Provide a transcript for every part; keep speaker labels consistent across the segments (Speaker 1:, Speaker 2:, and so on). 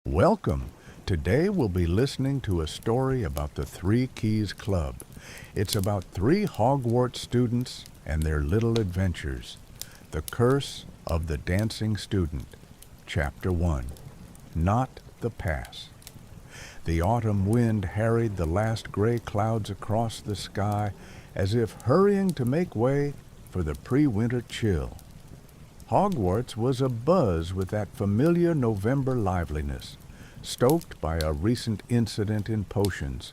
Speaker 1: Welcome! Today we'll be listening to a story about the Three Keys Club. It's about three Hogwarts students and their little adventures. The Curse of the Dancing Student. Chapter 1. Not the Pass. The autumn wind harried the last gray clouds across the sky as if hurrying to make way for the pre-winter chill. Hogwarts was abuzz with that familiar November liveliness, stoked by a recent incident in potions,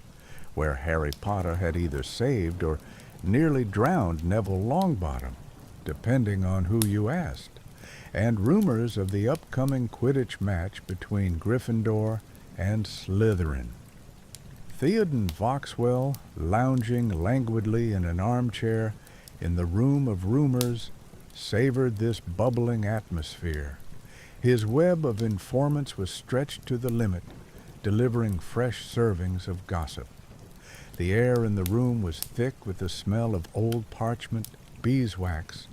Speaker 1: where Harry Potter had either saved or nearly drowned Neville Longbottom, depending on who you asked, and rumors of the upcoming Quidditch match between Gryffindor and Slytherin. Theoden Voxwell, lounging languidly in an armchair in the Room of Rumors, savored this bubbling atmosphere. His web of informants was stretched to the limit, delivering fresh servings of gossip. The air in the room was thick with the smell of old parchment, beeswax,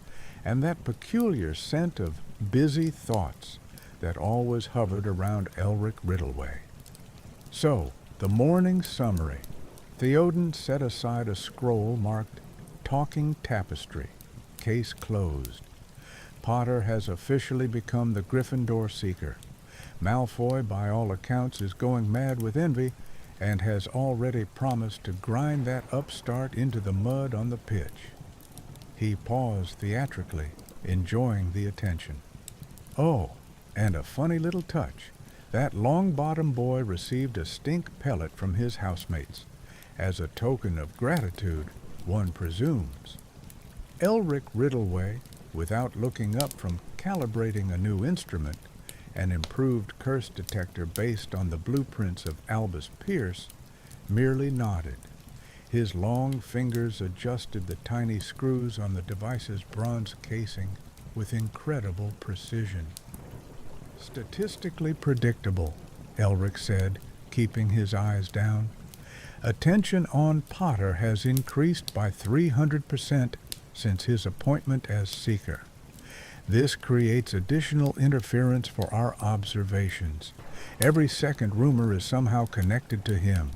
Speaker 1: and that peculiar scent of busy thoughts that always hovered around Elric Riddleway. So, the morning summary. Theoden set aside a scroll marked Talking Tapestry. Case closed. Potter has officially become the Gryffindor Seeker. Malfoy, by all accounts, is going mad with envy and has already promised to grind that upstart into the mud on the pitch. He paused theatrically, enjoying the attention. Oh, and a funny little touch. That Longbottom boy received a stink pellet from his housemates, as a token of gratitude, one presumes. Elric Riddleway, without looking up from calibrating a new instrument, an improved curse detector based on the blueprints of Albus Pierce, merely nodded. His long fingers adjusted the tiny screws on the device's bronze casing with incredible precision. Statistically predictable, Elric said, keeping his eyes down. Attention on Potter has increased by 300% since his appointment as Seeker. This creates additional interference for our observations. Every second rumor is somehow connected to him.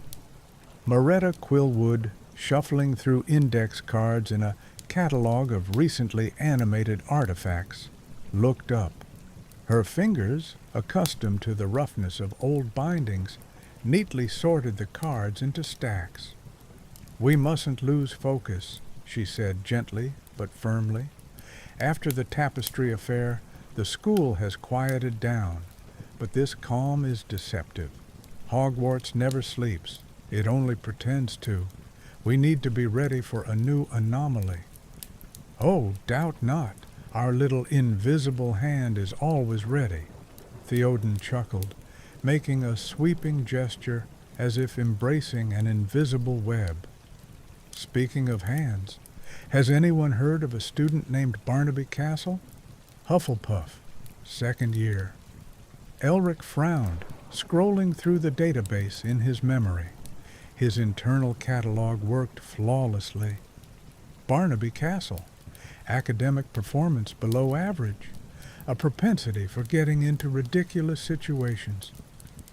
Speaker 1: Maretta Quillwood, shuffling through index cards in a catalog of recently animated artifacts, looked up. Her fingers, accustomed to the roughness of old bindings, neatly sorted the cards into stacks. "We mustn't lose focus," she said gently but firmly. "After the tapestry affair, the school has quieted down, but this calm is deceptive. Hogwarts never sleeps. It only pretends to. We need to be ready for a new anomaly." "Oh, doubt not. Our little invisible hand is always ready," Theoden chuckled, making a sweeping gesture as if embracing an invisible web. Speaking of hands, has anyone heard of a student named Barnaby Castle? Hufflepuff, second year. Elric frowned, scrolling through the database in his memory. His internal catalog worked flawlessly. Barnaby Castle. Academic performance below average. A propensity for getting into ridiculous situations.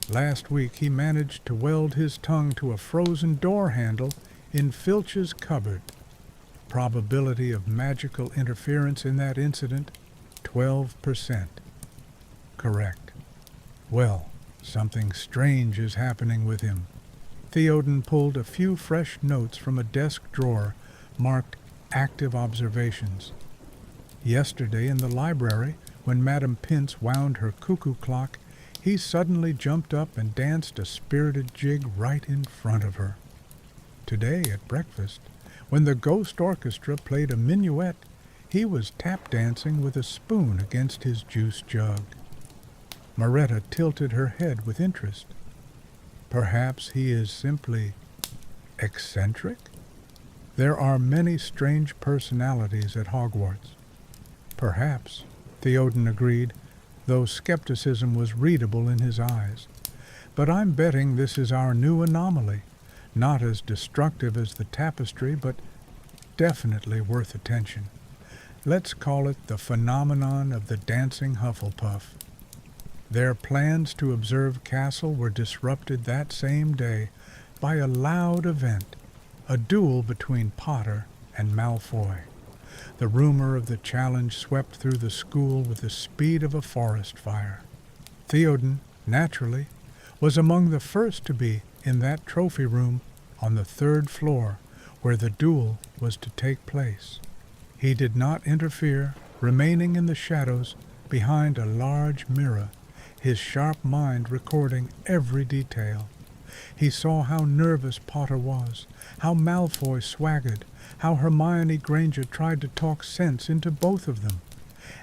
Speaker 1: Last week he managed to weld his tongue to a frozen door handle in Filch's cupboard. Probability of magical interference in that incident, 12%. Correct. Well, something strange is happening with him. Theoden pulled a few fresh notes from a desk drawer marked Active Observations. Yesterday in the library, when Madame Pince wound her cuckoo clock, he suddenly jumped up and danced a spirited jig right in front of her. Today at breakfast, when the ghost orchestra played a minuet, he was tap dancing with a spoon against his juice jug. Maretta tilted her head with interest. Perhaps he is simply eccentric? There are many strange personalities at Hogwarts. Perhaps, Theoden agreed, though skepticism was readable in his eyes. But I'm betting this is our new anomaly, not as destructive as the tapestry, but definitely worth attention. Let's call it the phenomenon of the dancing Hufflepuff. Their plans to observe Castle were disrupted that same day by a loud event, a duel between Potter and Malfoy. The rumor of the challenge swept through the school with the speed of a forest fire. Theoden, naturally, was among the first to be in that trophy room on the 3rd floor where the duel was to take place. He did not interfere, remaining in the shadows behind a large mirror, his sharp mind recording every detail. He saw how nervous Potter was, how Malfoy swaggered, how Hermione Granger tried to talk sense into both of them,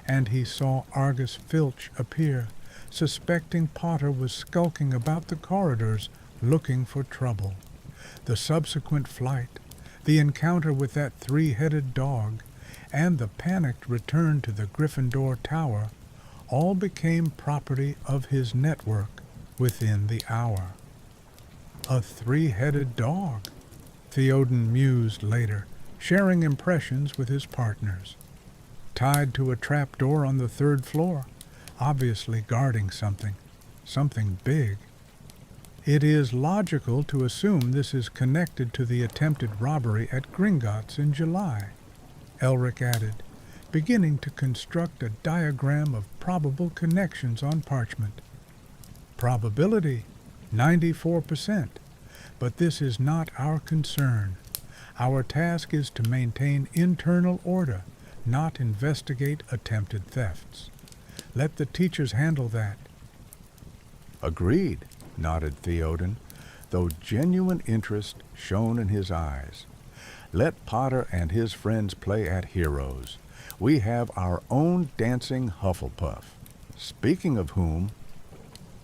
Speaker 1: and he saw Argus Filch appear, suspecting Potter was skulking about the corridors looking for trouble. The subsequent flight, the encounter with that 3-headed dog, and the panicked return to the Gryffindor Tower all became property of his network within the hour. A 3-headed dog, Theoden mused later, sharing impressions with his partners. Tied to a trapdoor on the 3rd floor, obviously guarding something big. It is logical to assume this is connected to the attempted robbery at Gringotts in July, Elric added, beginning to construct a diagram of probable connections on parchment. Probability, 94%, but this is not our concern. Our task is to maintain internal order, not investigate attempted thefts. Let the teachers handle that. Agreed, nodded Theoden, though genuine interest shone in his eyes. Let Potter and his friends play at heroes. We have our own dancing Hufflepuff. Speaking of whom,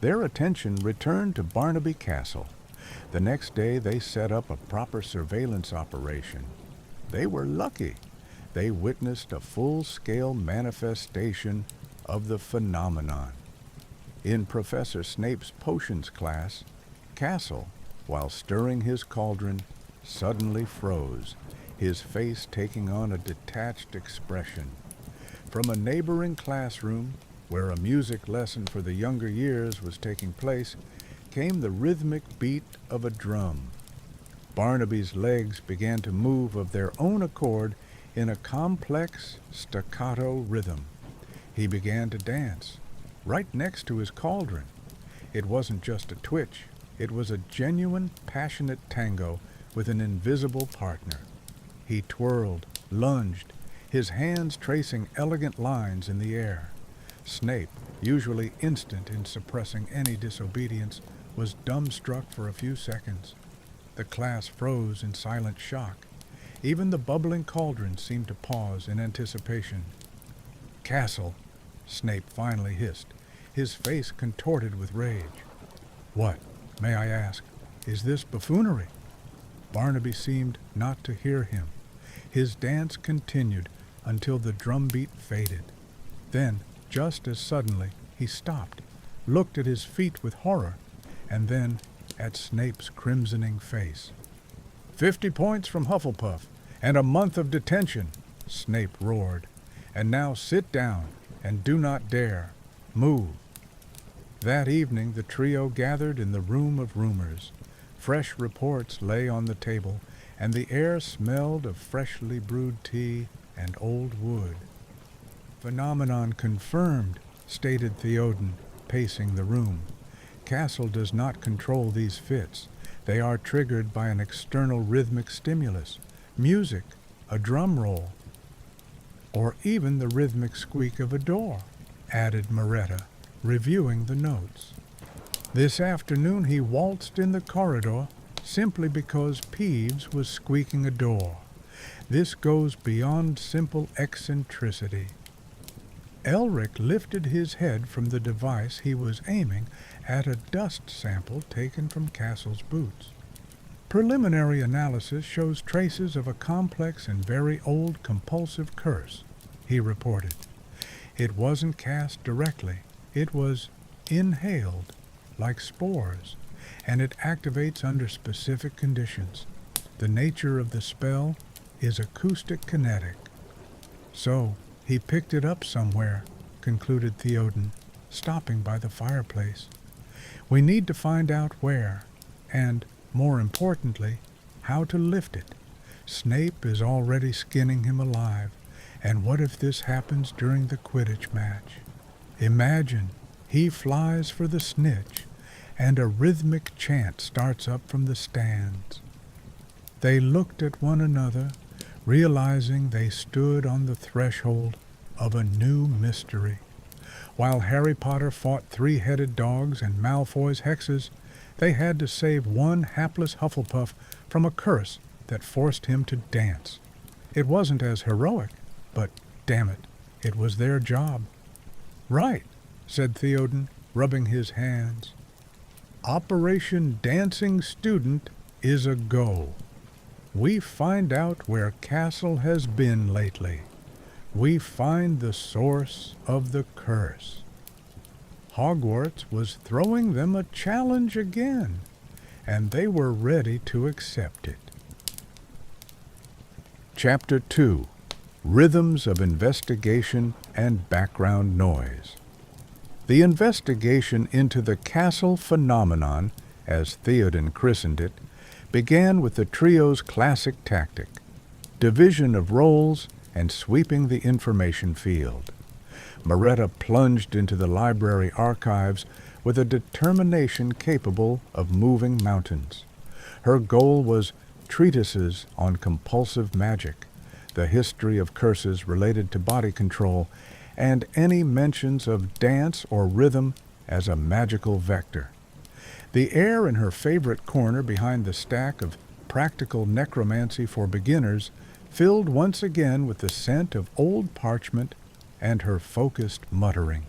Speaker 1: their attention returned to Barnaby Castle. The next day they set up a proper surveillance operation. They were lucky. They witnessed a full-scale manifestation of the phenomenon. In Professor Snape's potions class, Castle, while stirring his cauldron, suddenly froze, his face taking on a detached expression. From a neighboring classroom, where a music lesson for the younger years was taking place, came the rhythmic beat of a drum. Barnaby's legs began to move of their own accord in a complex staccato rhythm. He began to dance, right next to his cauldron. It wasn't just a twitch, it was a genuine, passionate tango with an invisible partner. He twirled, lunged, his hands tracing elegant lines in the air. Snape, usually instant in suppressing any disobedience, was dumbstruck for a few seconds. The class froze in silent shock. Even the bubbling cauldron seemed to pause in anticipation. "Castle," Snape finally hissed, his face contorted with rage. "What, may I ask, is this buffoonery?" Barnaby seemed not to hear him. His dance continued until the drumbeat faded. Then, just as suddenly, he stopped, looked at his feet with horror, and then at Snape's crimsoning face. 50 points from Hufflepuff, and a month of detention," Snape roared. "And now sit down, and do not dare move." That evening the trio gathered in the Room of Rumors. Fresh reports lay on the table, and the air smelled of freshly brewed tea and old wood. "Phenomenon confirmed," stated Theoden, pacing the room. "Castle does not control these fits. They are triggered by an external rhythmic stimulus, music, a drum roll, or even the rhythmic squeak of a door," added Maretta, reviewing the notes. "This afternoon he waltzed in the corridor simply because Peeves was squeaking a door. This goes beyond simple eccentricity." Elric lifted his head from the device he was aiming at a dust sample taken from Castle's boots. "Preliminary analysis shows traces of a complex and very old compulsive curse," he reported. "It wasn't cast directly. It was inhaled, like spores, and it activates under specific conditions. The nature of the spell is acoustic kinetic." "So, he picked it up somewhere," concluded Theoden. stopping by the fireplace. We need to find out where, and, more importantly, how to lift it. Snape is already skinning him alive, and what if this happens during the Quidditch match? Imagine he flies for the snitch, and a rhythmic chant starts up from the stands. They looked at one another, realizing they stood on the threshold of a new mystery. While Harry Potter fought three-headed dogs and Malfoy's hexes, they had to save one hapless Hufflepuff from a curse that forced him to dance. It wasn't as heroic, but damn it, it was their job. "Right," said Theoden, rubbing his hands. "Operation Dancing Student is a go. We find out where Castle has been lately. We find the source of the curse." Hogwarts was throwing them a challenge again, and they were ready to accept it. Chapter 2. Rhythms of Investigation and Background Noise. The investigation into the castle phenomenon, as Theoden christened it, began with the trio's classic tactic: division of roles and sweeping the information field. Maretta plunged into the library archives with a determination capable of moving mountains. Her goal was treatises on compulsive magic, the history of curses related to body control, and any mentions of dance or rhythm as a magical vector. The air in her favorite corner behind the stack of practical necromancy for beginners filled once again with the scent of old parchment and her focused muttering.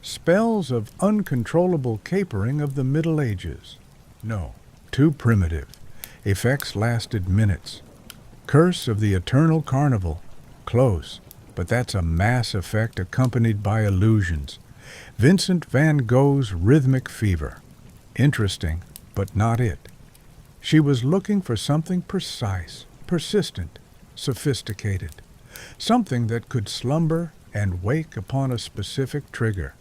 Speaker 1: Spells of uncontrollable capering of the Middle Ages. No, too primitive. Effects lasted minutes. Curse of the Eternal Carnival. Close, but that's a mass effect accompanied by illusions. Vincent van Gogh's Rhythmic Fever. Interesting, but not it. She was looking for something precise, persistent, sophisticated. Something that could slumber and wake upon a specific trigger.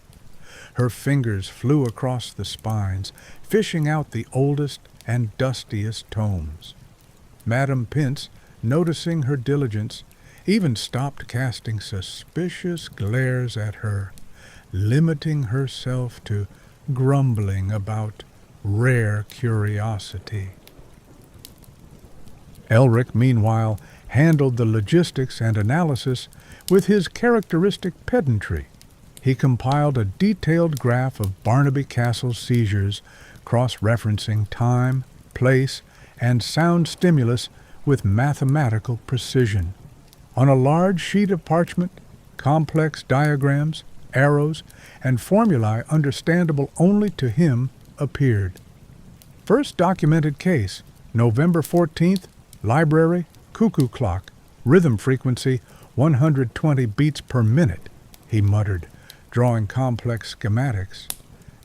Speaker 1: Her fingers flew across the spines, fishing out the oldest and dustiest tomes. Madame Pince, noticing her diligence, even stopped casting suspicious glares at her, limiting herself to grumbling about rare curiosity. Elric, meanwhile, handled the logistics and analysis with his characteristic pedantry. He compiled a detailed graph of Barnaby Castle's seizures, cross-referencing time, place, and sound stimulus with mathematical precision. On a large sheet of parchment, complex diagrams, arrows, and formulae understandable only to him appeared. First documented case, November 14th, library, cuckoo clock, rhythm frequency 120 beats per minute, he muttered, drawing complex schematics.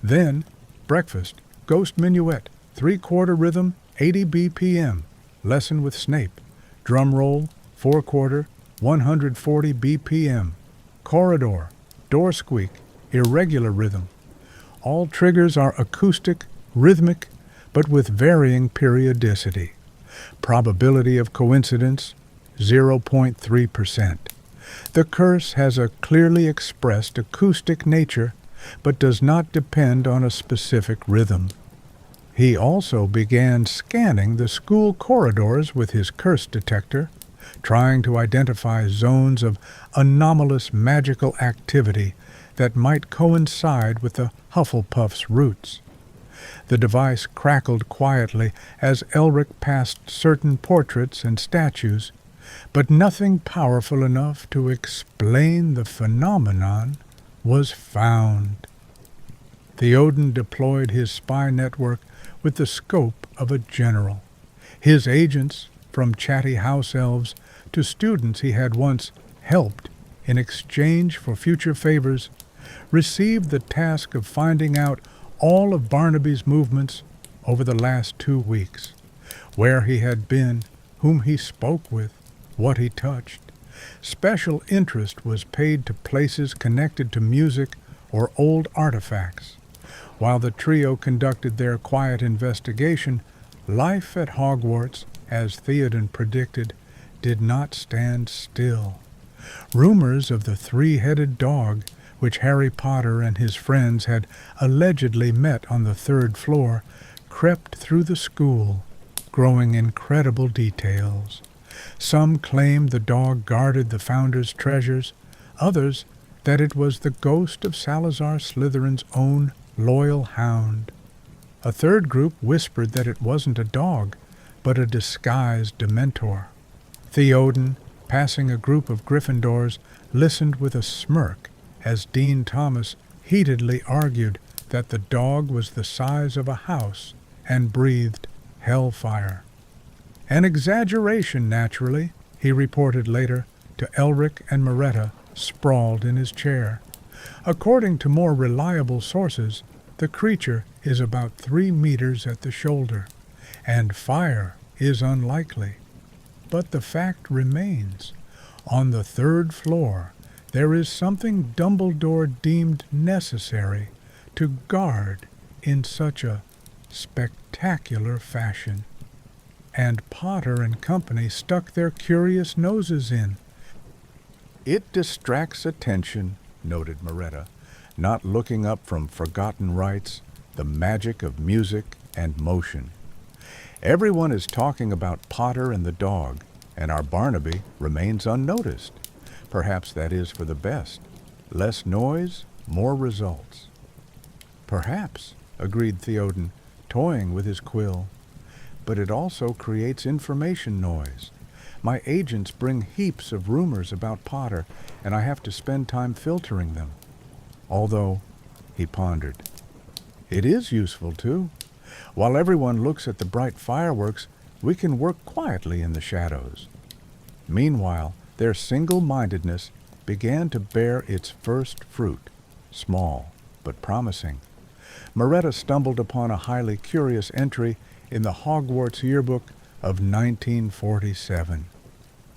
Speaker 1: Then, breakfast, ghost minuet, 3/4 rhythm, 80 BPM, lesson with Snape, drum roll, 4/4, 140 BPM, corridor, door squeak, irregular rhythm. All triggers are acoustic, rhythmic, but with varying periodicity. Probability of coincidence, 0.3%. The curse has a clearly expressed acoustic nature, but does not depend on a specific rhythm. He also began scanning the school corridors with his curse detector, trying to identify zones of anomalous magical activity that might coincide with the Hufflepuff's roots. The device crackled quietly as Elric passed certain portraits and statues, but nothing powerful enough to explain the phenomenon was found. Theoden deployed his spy network with the scope of a general. His agents, from chatty house elves to students he had once helped in exchange for future favors, received the task of finding out all of Barnaby's movements over the last 2 weeks, where he had been, whom he spoke with, what he touched. Special interest was paid to places connected to music or old artifacts. While the trio conducted their quiet investigation, life at Hogwarts, as Theoden predicted, did not stand still. Rumors of the three-headed dog, which Harry Potter and his friends had allegedly met on the third floor, crept through the school, growing incredible details. Some claimed the dog guarded the Founder's treasures, others that it was the ghost of Salazar Slytherin's own loyal hound. A third group whispered that it wasn't a dog, but a disguised Dementor. Theoden, passing a group of Gryffindors, listened with a smirk as Dean Thomas heatedly argued that the dog was the size of a house and breathed hellfire. An exaggeration, naturally, he reported later to Elric and Maretta, sprawled in his chair. According to more reliable sources, the creature is about 3 meters at the shoulder, and fire is unlikely. But the fact remains, on the 3rd floor there is something Dumbledore deemed necessary to guard in such a spectacular fashion. And Potter and company stuck their curious noses in. "It distracts attention," noted Maretta, not looking up from forgotten rites, the magic of music and motion. "Everyone is talking about Potter and the dog, and our Barnaby remains unnoticed. Perhaps that is for the best. Less noise, more results." "Perhaps," agreed Theoden, toying with his quill. "But it also creates information noise. My agents bring heaps of rumors about Potter, and I have to spend time filtering them. Although," he pondered, "it is useful, too. While everyone looks at the bright fireworks, we can work quietly in the shadows." Meanwhile, their single-mindedness began to bear its first fruit, small but promising. Maretta stumbled upon a highly curious entry in the Hogwarts yearbook of 1947.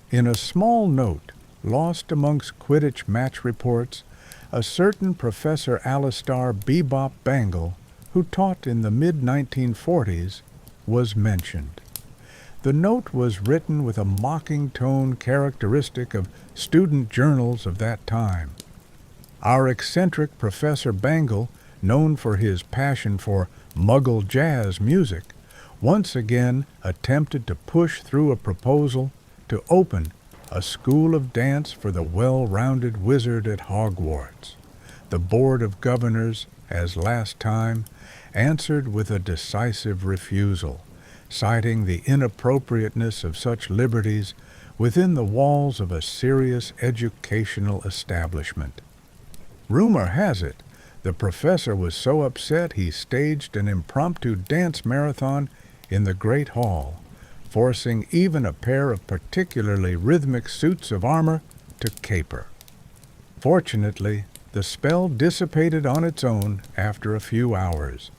Speaker 1: In a small note, lost amongst Quidditch match reports, a certain Professor Alistair Bebop Bangle, who taught in the mid-1940s, was mentioned. The note was written with a mocking tone characteristic of student journals of that time. Our eccentric Professor Bangle, known for his passion for Muggle jazz music, once again attempted to push through a proposal to open a school of dance for the well-rounded wizard at Hogwarts. The Board of Governors, as last time, answered with a decisive refusal, citing the inappropriateness of such liberties within the walls of a serious educational establishment. Rumor has it, the professor was so upset he staged an impromptu dance marathon in the Great Hall, forcing even a pair of particularly rhythmic suits of armor to caper. Fortunately, the spell dissipated on its own after a few hours.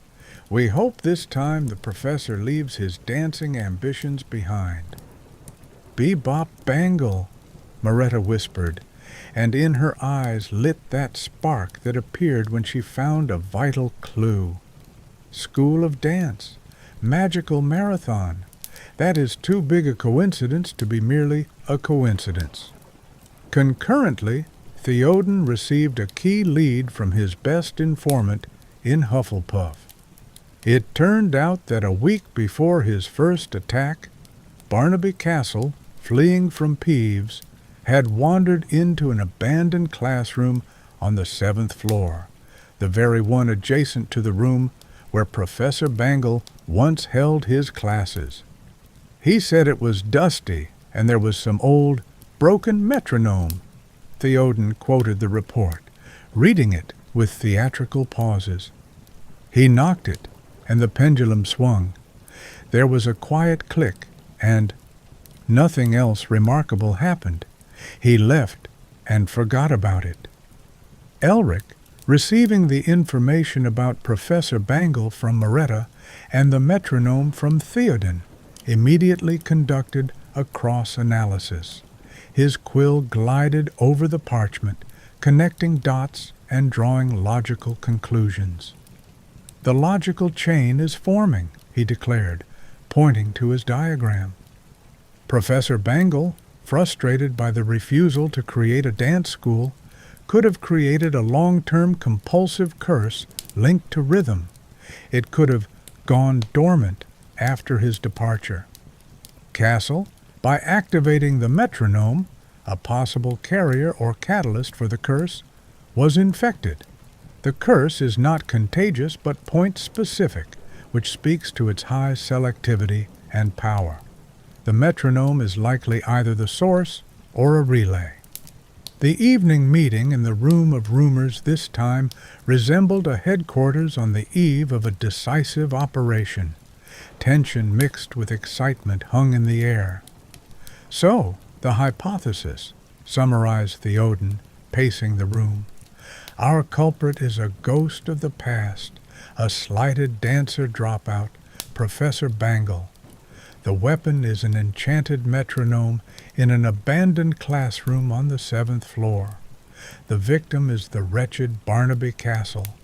Speaker 1: We hope this time the professor leaves his dancing ambitions behind. "Bebop Bangle," Maretta whispered, and in her eyes lit that spark that appeared when she found a vital clue. "School of Dance. Magical Marathon. That is too big a coincidence to be merely a coincidence." Concurrently, Theoden received a key lead from his best informant in Hufflepuff. It turned out that a week before his first attack, Barnaby Castle, fleeing from Peeves, had wandered into an abandoned classroom on the 7th floor, the very one adjacent to the room where Professor Bangle once held his classes. He said it was dusty and there was some old, broken metronome. Theoden quoted the report, reading it with theatrical pauses. He knocked it, and the pendulum swung. There was a quiet click, and nothing else remarkable happened. He left and forgot about it. Elric, receiving the information about Professor Bangle from Maretta and the metronome from Theoden, immediately conducted a cross-analysis. His quill glided over the parchment, connecting dots and drawing logical conclusions. "The logical chain is forming," he declared, pointing to his diagram. Professor Bangle, frustrated by the refusal to create a dance school, could have created a long-term compulsive curse linked to rhythm. It could have gone dormant after his departure. Castle, by activating the metronome, a possible carrier or catalyst for the curse, was infected. The curse is not contagious but point-specific, which speaks to its high selectivity and power. The metronome is likely either the source or a relay. The evening meeting in the Room of Rumors this time resembled a headquarters on the eve of a decisive operation. Tension mixed with excitement hung in the air. "So, the hypothesis," summarized Theoden, pacing the room. "Our culprit is a ghost of the past, a slighted dancer dropout, Professor Bangle. The weapon is an enchanted metronome in an abandoned classroom on the 7th floor. The victim is the wretched Barnaby Castle.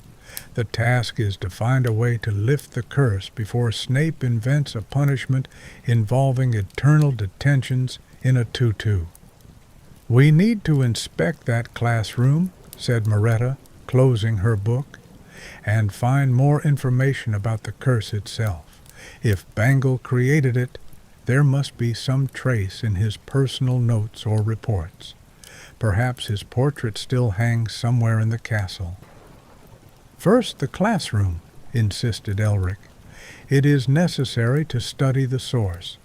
Speaker 1: The task is to find a way to lift the curse before Snape invents a punishment involving eternal detentions in a tutu." "We need to inspect that classroom," said Maretta, closing her book, "and find more information about the curse itself. If Bangle created it, there must be some trace in his personal notes or reports. Perhaps his portrait still hangs somewhere in the castle." "First the classroom," insisted Elric. "It is necessary to study the source.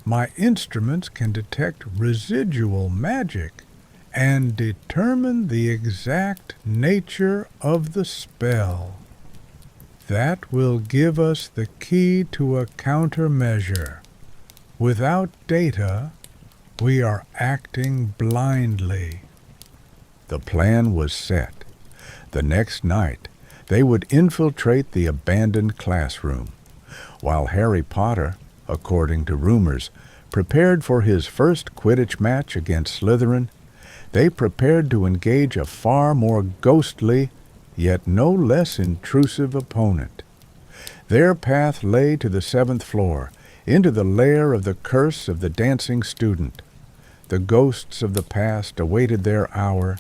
Speaker 1: My instruments can detect residual magic and determine the exact nature of the spell. That will give us the key to a countermeasure. Without data, we are acting blindly." The plan was set. The next night, they would infiltrate the abandoned classroom. While Harry Potter, according to rumors, prepared for his first Quidditch match against Slytherin, they prepared to engage a far more ghostly, yet no less intrusive opponent. Their path lay to the 7th floor, into the lair of the curse of the dancing student. The ghosts of the past awaited their hour,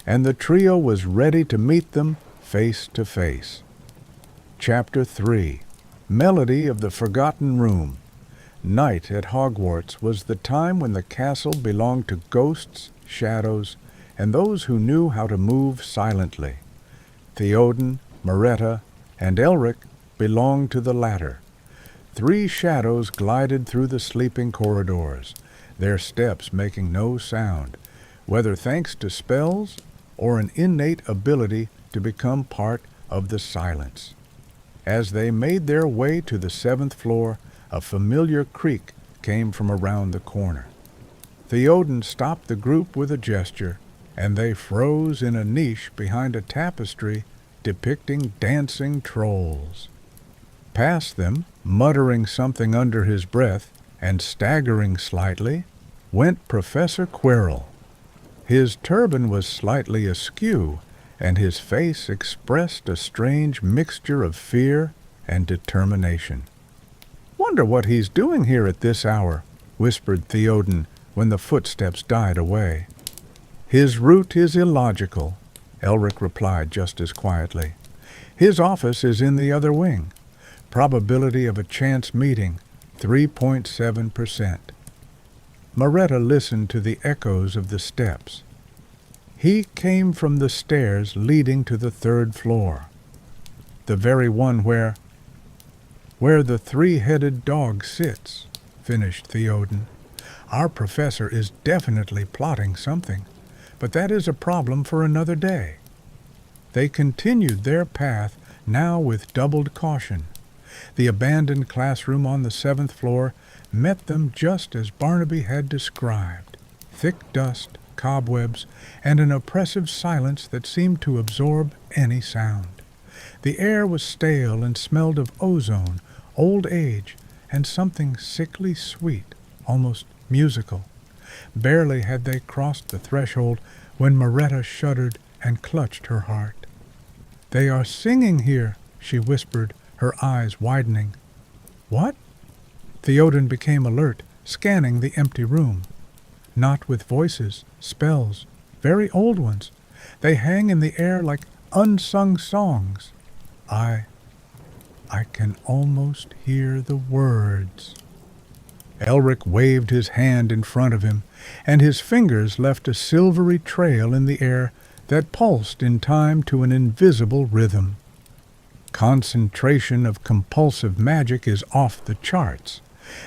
Speaker 1: and the trio was ready to meet them face to face. Chapter 3. Melody of the Forgotten Room. Night at Hogwarts was the time when the castle belonged to ghosts, shadows, and those who knew how to move silently. Theoden, Maretta, and Elric belonged to the latter. 3 shadows glided through the sleeping corridors, their steps making no sound, whether thanks to spells or an innate ability to become part of the silence. As they made their way to the 7th floor, a familiar creak came from around the corner. Theoden stopped the group with a gesture, and they froze in a niche behind a tapestry depicting dancing trolls. Past them, muttering something under his breath and staggering slightly, went Professor Quirrell. His turban was slightly askew, and his face expressed a strange mixture of fear and determination. "Wonder what he's doing here at this hour," whispered Theoden when the footsteps died away. "His route is illogical," Elric replied just as quietly. "His office is in the other wing. Probability of a chance meeting, 3.7%. Maretta listened to the echoes of the steps. "He came from the stairs leading to the 3rd floor. The very one where the 3-headed dog sits," finished Theoden. "Our professor is definitely plotting something, but that is a problem for another day." They continued their path, now with doubled caution. The abandoned classroom on the 7th floor met them just as Barnaby had described. Thick dust, cobwebs, and an oppressive silence that seemed to absorb any sound. The air was stale and smelled of ozone, old age, and something sickly sweet, almost musical. Barely had they crossed the threshold when Maretta shuddered and clutched her heart. "They are singing here," she whispered, her eyes widening. "What?" Theoden became alert, scanning the empty room. Not with voices, spells, very old ones. They hang in the air like unsung songs. I can almost hear the words. Elric waved his hand in front of him, and his fingers left a silvery trail in the air that pulsed in time to an invisible rhythm. Concentration of compulsive magic is off the charts.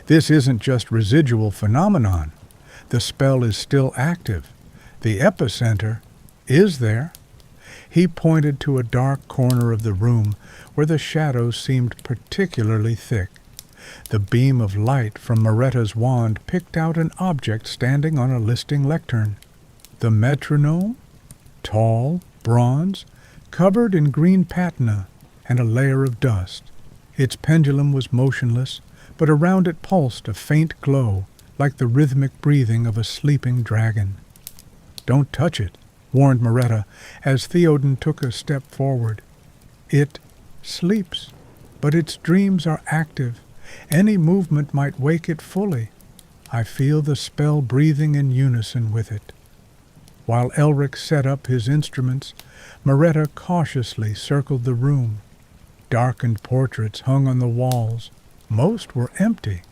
Speaker 1: This isn't just residual phenomenon. The spell is still active. The epicenter is there. He pointed to a dark corner of the room where the shadows seemed particularly thick. The beam of light from Maretta's wand picked out an object standing on a listing lectern. The metronome? Tall, bronze, covered in green patina and a layer of dust. Its pendulum was motionless, but around it pulsed a faint glow, like the rhythmic breathing of a sleeping dragon. "Don't touch it," warned Maretta, as Theoden took a step forward. "It sleeps, but its dreams are active. Any movement might wake it fully. I feel the spell breathing in unison with it." While Elric set up his instruments, Maretta cautiously circled the room. Darkened portraits hung on the walls. Most were empty.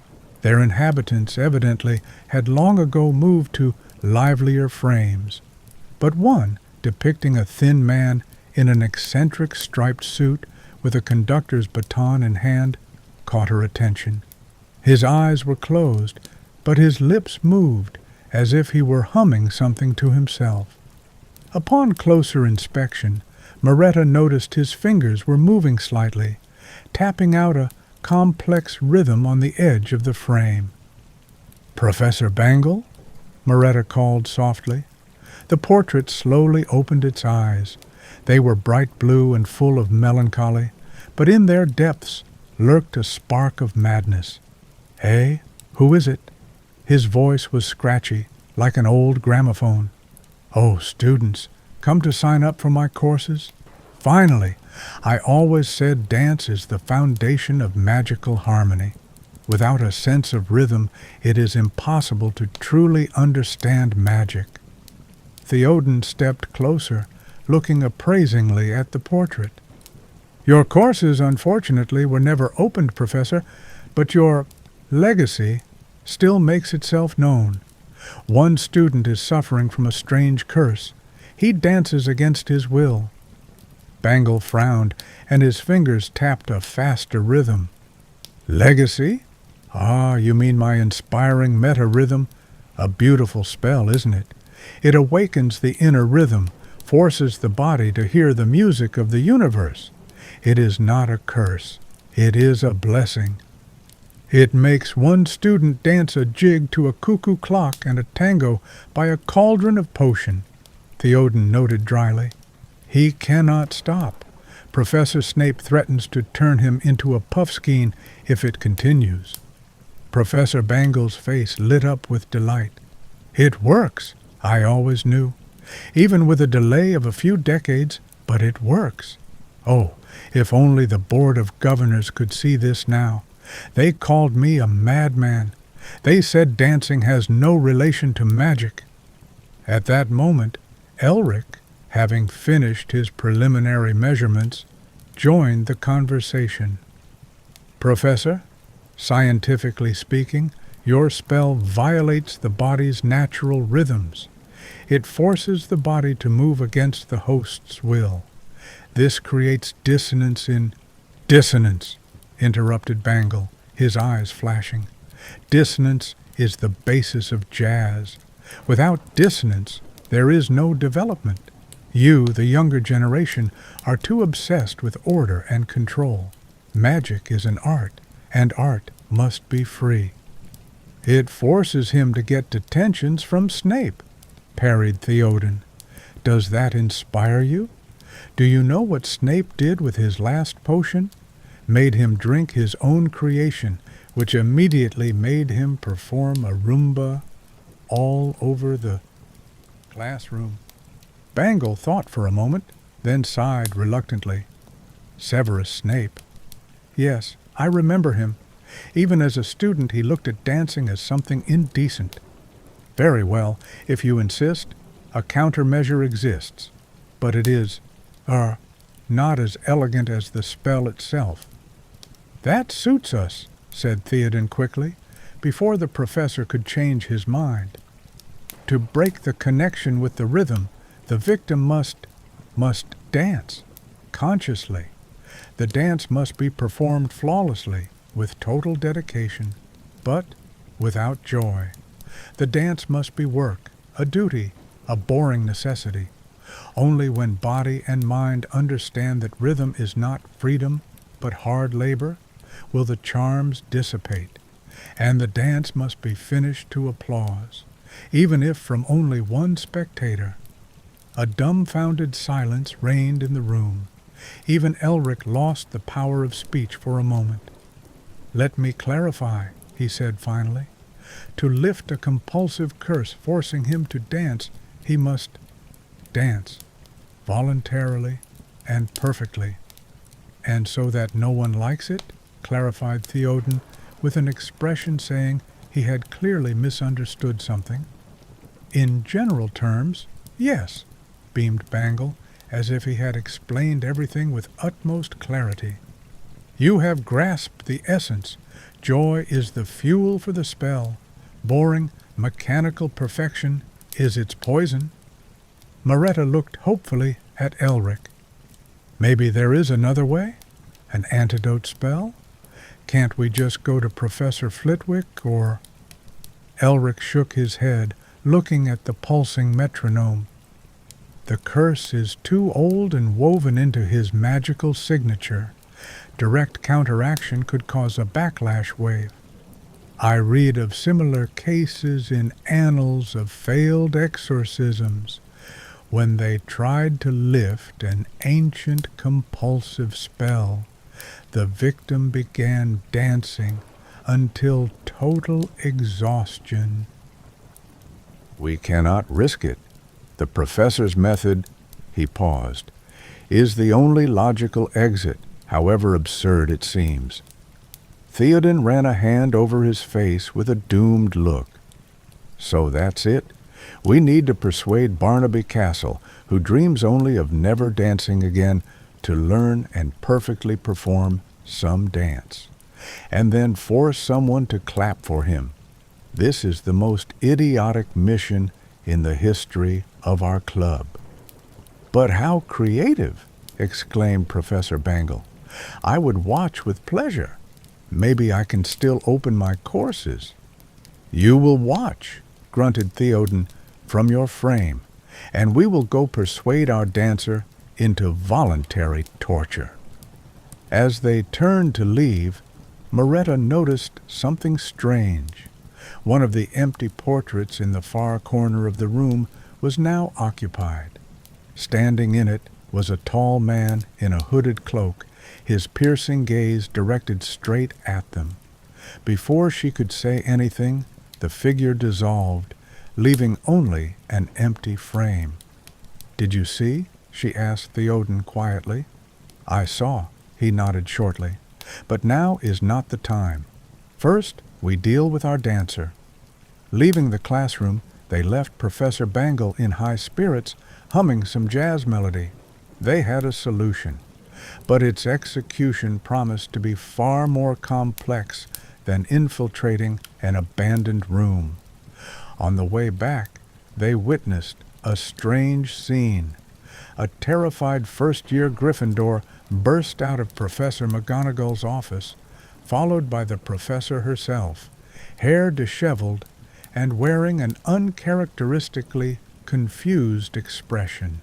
Speaker 1: Their inhabitants evidently had long ago moved to livelier frames. But one, depicting a thin man in an eccentric striped suit with a conductor's baton in hand, caught her attention. His eyes were closed, but his lips moved as if he were humming something to himself. Upon closer inspection, Maretta noticed his fingers were moving slightly, tapping out a complex rhythm on the edge of the frame. "Professor Bangle?" Maretta called softly. The portrait slowly opened its eyes. They were bright blue and full of melancholy, but in their depths lurked a spark of madness. "Hey, who is it?" His voice was scratchy, like an old gramophone. "Oh, students, come to sign up for my courses? Finally! I always said dance is the foundation of magical harmony. Without a sense of rhythm, it is impossible to truly understand magic." Theoden stepped closer, looking appraisingly at the portrait. "Your courses, unfortunately, were never opened, Professor, but your legacy still makes itself known. One student is suffering from a strange curse. He dances against his will." Bangle frowned, and his fingers tapped a faster rhythm. "Legacy? Ah, you mean my inspiring meta-rhythm? A beautiful spell, isn't it? It awakens the inner rhythm, forces the body to hear the music of the universe. It is not a curse. It is a blessing. It makes one student dance a jig to a cuckoo clock and a tango by a cauldron of potion," Theoden noted dryly. "He cannot stop. Professor Snape threatens to turn him into a puffskein if it continues." Professor Bangle's face lit up with delight. "It works, I always knew. Even with a delay of a few decades, but it works. Oh, if only the Board of Governors could see this now. They called me a madman. They said dancing has no relation to magic." At that moment, Elric, having finished his preliminary measurements, joined the conversation. "Professor, scientifically speaking, your spell violates the body's natural rhythms. It forces the body to move against the host's will. This creates dissonance in—" "Dissonance," interrupted Bangle, his eyes flashing. "Dissonance is the basis of jazz. Without dissonance, there is no development. You, the younger generation, are too obsessed with order and control. Magic is an art, and art must be free." "It forces him to get detentions from Snape," parried Theoden. "Does that inspire you? Do you know what Snape did with his last potion? Made him drink his own creation, which immediately made him perform a Roomba all over the classroom." Bangle thought for a moment, then sighed reluctantly. Severus Snape. Yes, I remember him. Even as a student, he looked at dancing as something indecent. Very well, if you insist, a countermeasure exists, but it is, not as elegant as the spell itself. That suits us, said Theoden quickly, before the professor could change his mind. To break the connection with the rhythm, the victim must dance, consciously. The dance must be performed flawlessly, with total dedication, but without joy. The dance must be work, a duty, a boring necessity. Only when body and mind understand that rhythm is not freedom, but hard labor, will the charms dissipate, and the dance must be finished to applause, even if from only one spectator. A dumbfounded silence reigned in the room. Even Elric lost the power of speech for a moment. Let me clarify, he said finally. To lift a compulsive curse forcing him to dance, he must dance, voluntarily and perfectly. And so that no one likes it, clarified Theoden, with an expression saying he had clearly misunderstood something. In general terms, yes, beamed Bangle, as if he had explained everything with utmost clarity. You have grasped the essence. Joy is the fuel for the spell. Boring, mechanical perfection is its poison. Maretta looked hopefully at Elric. Maybe there is another way? An antidote spell? Can't we just go to Professor Flitwick, or... Elric shook his head, looking at the pulsing metronome. The curse is too old and woven into his magical signature. Direct counteraction could cause a backlash wave. I read of similar cases in annals of failed exorcisms, when they tried to lift an ancient compulsive spell. The victim began dancing until total exhaustion. We cannot risk it. The professor's method, he paused, is the only logical exit, however absurd it seems. Theoden ran a hand over his face with a doomed look. So that's it. We need to persuade Barnaby Castle, who dreams only of never dancing again, to learn and perfectly perform some dance, and then force someone to clap for him. This is the most idiotic mission in the history of our club. But how creative, exclaimed Professor Bangle. I would watch with pleasure. Maybe I can still open my courses. You will watch, grunted Theoden, from your frame, and we will go persuade our dancer into voluntary torture. As they turned to leave, Maretta noticed something strange. One of the empty portraits in the far corner of the room was now occupied. Standing in it was a tall man in a hooded cloak, his piercing gaze directed straight at them. Before she could say anything, the figure dissolved, leaving only an empty frame. Did you see? She asked Theoden quietly. I saw, he nodded shortly. But now is not the time. First, we deal with our dancer. Leaving the classroom, they left Professor Bangle in high spirits, humming some jazz melody. They had a solution, but its execution promised to be far more complex than infiltrating an abandoned room. On the way back, they witnessed a strange scene. A terrified first-year Gryffindor burst out of Professor McGonagall's office, followed by the professor herself, hair disheveled and wearing an uncharacteristically confused expression.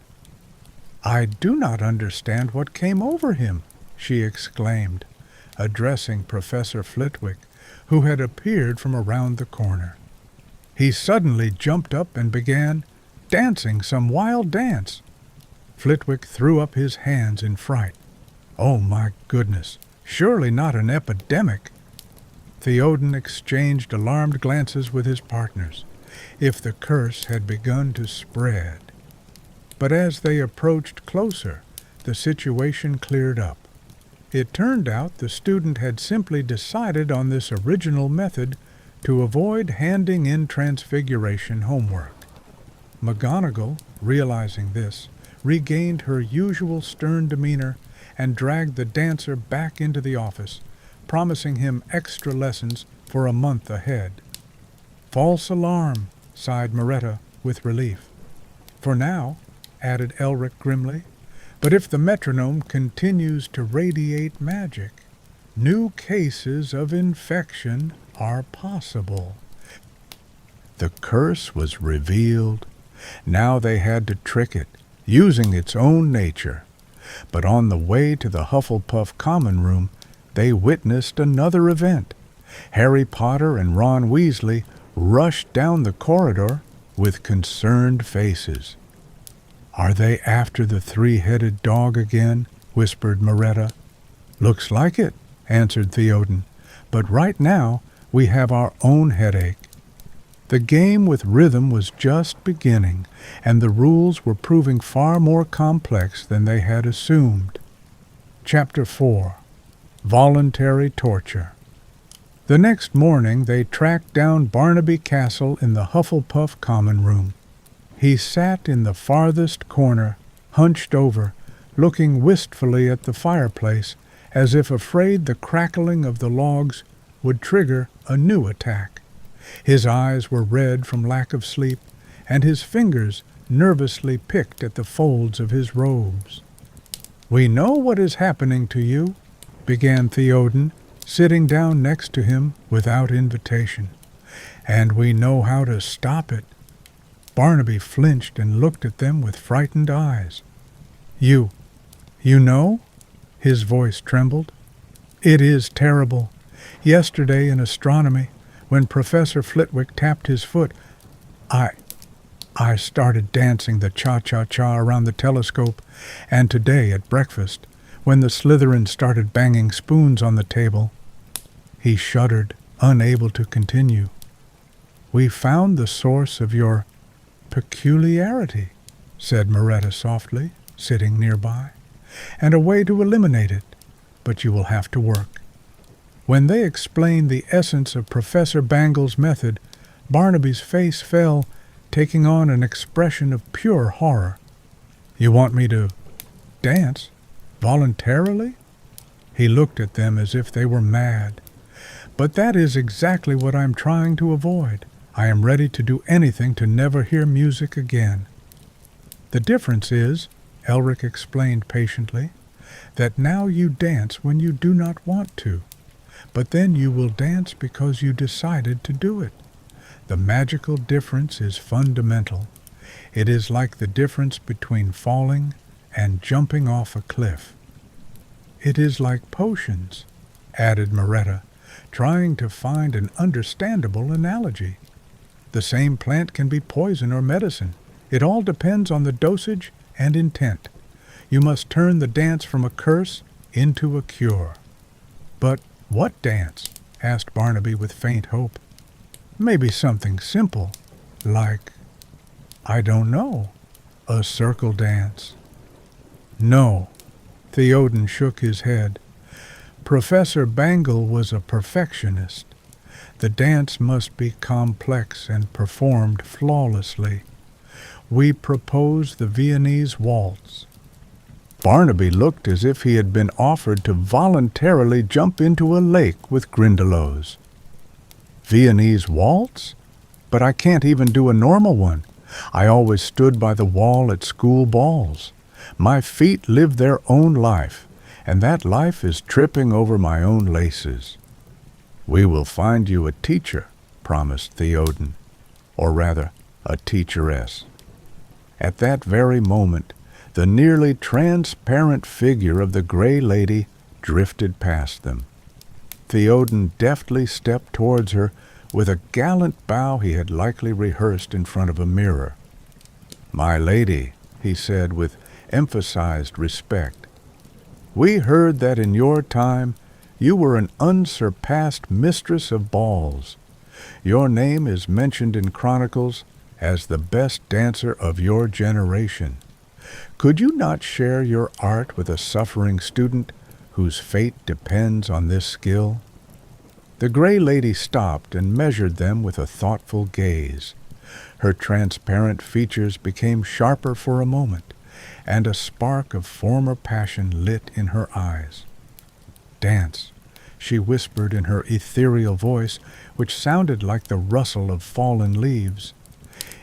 Speaker 1: I do not understand what came over him, she exclaimed, addressing Professor Flitwick, who had appeared from around the corner. He suddenly jumped up and began dancing some wild dance. Flitwick threw up his hands in fright. Oh, my goodness, surely not an epidemic. Theoden exchanged alarmed glances with his partners. If the curse had begun to spread. But as they approached closer, the situation cleared up. It turned out the student had simply decided on this original method to avoid handing in Transfiguration homework. McGonagall, realizing this, regained her usual stern demeanor and dragged the dancer back into the office, promising him extra lessons for a month ahead. "False alarm," sighed Maretta with relief. "For now," added Elric grimly, "but if the metronome continues to radiate magic, new cases of infection are possible." The curse was revealed. Now they had to trick it, using its own nature. But on the way to the Hufflepuff common room, they witnessed another event. Harry Potter and Ron Weasley rushed down the corridor with concerned faces. "Are they after the three-headed dog again?" whispered Maretta. "Looks like it," answered Theoden. "But right now we have our own headache." The game with rhythm was just beginning, and the rules were proving far more complex than they had assumed. Chapter 4. Voluntary Torture. The next morning they tracked down Barnaby Castle in the Hufflepuff common room. He sat in the farthest corner, hunched over, looking wistfully at the fireplace, as if afraid the crackling of the logs would trigger a new attack. His eyes were red from lack of sleep, and his fingers nervously picked at the folds of his robes. "We know what is happening to you," began Theoden, sitting down next to him without invitation. "And we know how to stop it." Barnaby flinched and looked at them with frightened eyes. You know?" His voice trembled. "It is terrible. Yesterday in astronomy, when Professor Flitwick tapped his foot, I started dancing the cha-cha-cha around the telescope, and today at breakfast, when the Slytherins started banging spoons on the table." He shuddered, unable to continue. "We found the source of your peculiarity," said Maretta softly, sitting nearby, "and a way to eliminate it, but you will have to work." When they explained the essence of Professor Bangle's method, Barnaby's face fell, taking on an expression of pure horror. "You want me to dance? Voluntarily?" He looked at them as if they were mad. "But that is exactly what I'm trying to avoid. I am ready to do anything to never hear music again." "The difference is," Elric explained patiently, "that now you dance when you do not want to. But then you will dance because you decided to do it. The magical difference is fundamental. It is like the difference between falling and jumping off a cliff." "It is like potions," added Maretta, trying to find an understandable analogy. "The same plant can be poison or medicine. It all depends on the dosage and intent. You must turn the dance from a curse into a cure." "But what dance?" asked Barnaby with faint hope. "Maybe something simple, like, I don't know, a circle dance." "No." Theoden shook his head. "Professor Bangle was a perfectionist. The dance must be complex and performed flawlessly. We propose the Viennese waltz." Barnaby looked as if he had been offered to voluntarily jump into a lake with Grindylows. "Viennese waltz? But I can't even do a normal one. I always stood by the wall at school balls. My feet live their own life, and that life is tripping over my own laces." "We will find you a teacher," promised Theoden, "or rather, a teacheress." At that very moment, the nearly transparent figure of the Grey Lady drifted past them. Theoden deftly stepped towards her with a gallant bow he had likely rehearsed in front of a mirror. "My lady," he said with emphasized respect, "we heard that in your time you were an unsurpassed mistress of balls. Your name is mentioned in chronicles as the best dancer of your generation. Could you not share your art with a suffering student whose fate depends on this skill?" The gray lady stopped and measured them with a thoughtful gaze. Her transparent features became sharper for a moment, and a spark of former passion lit in her eyes. "Dance," she whispered in her ethereal voice, which sounded like the rustle of fallen leaves.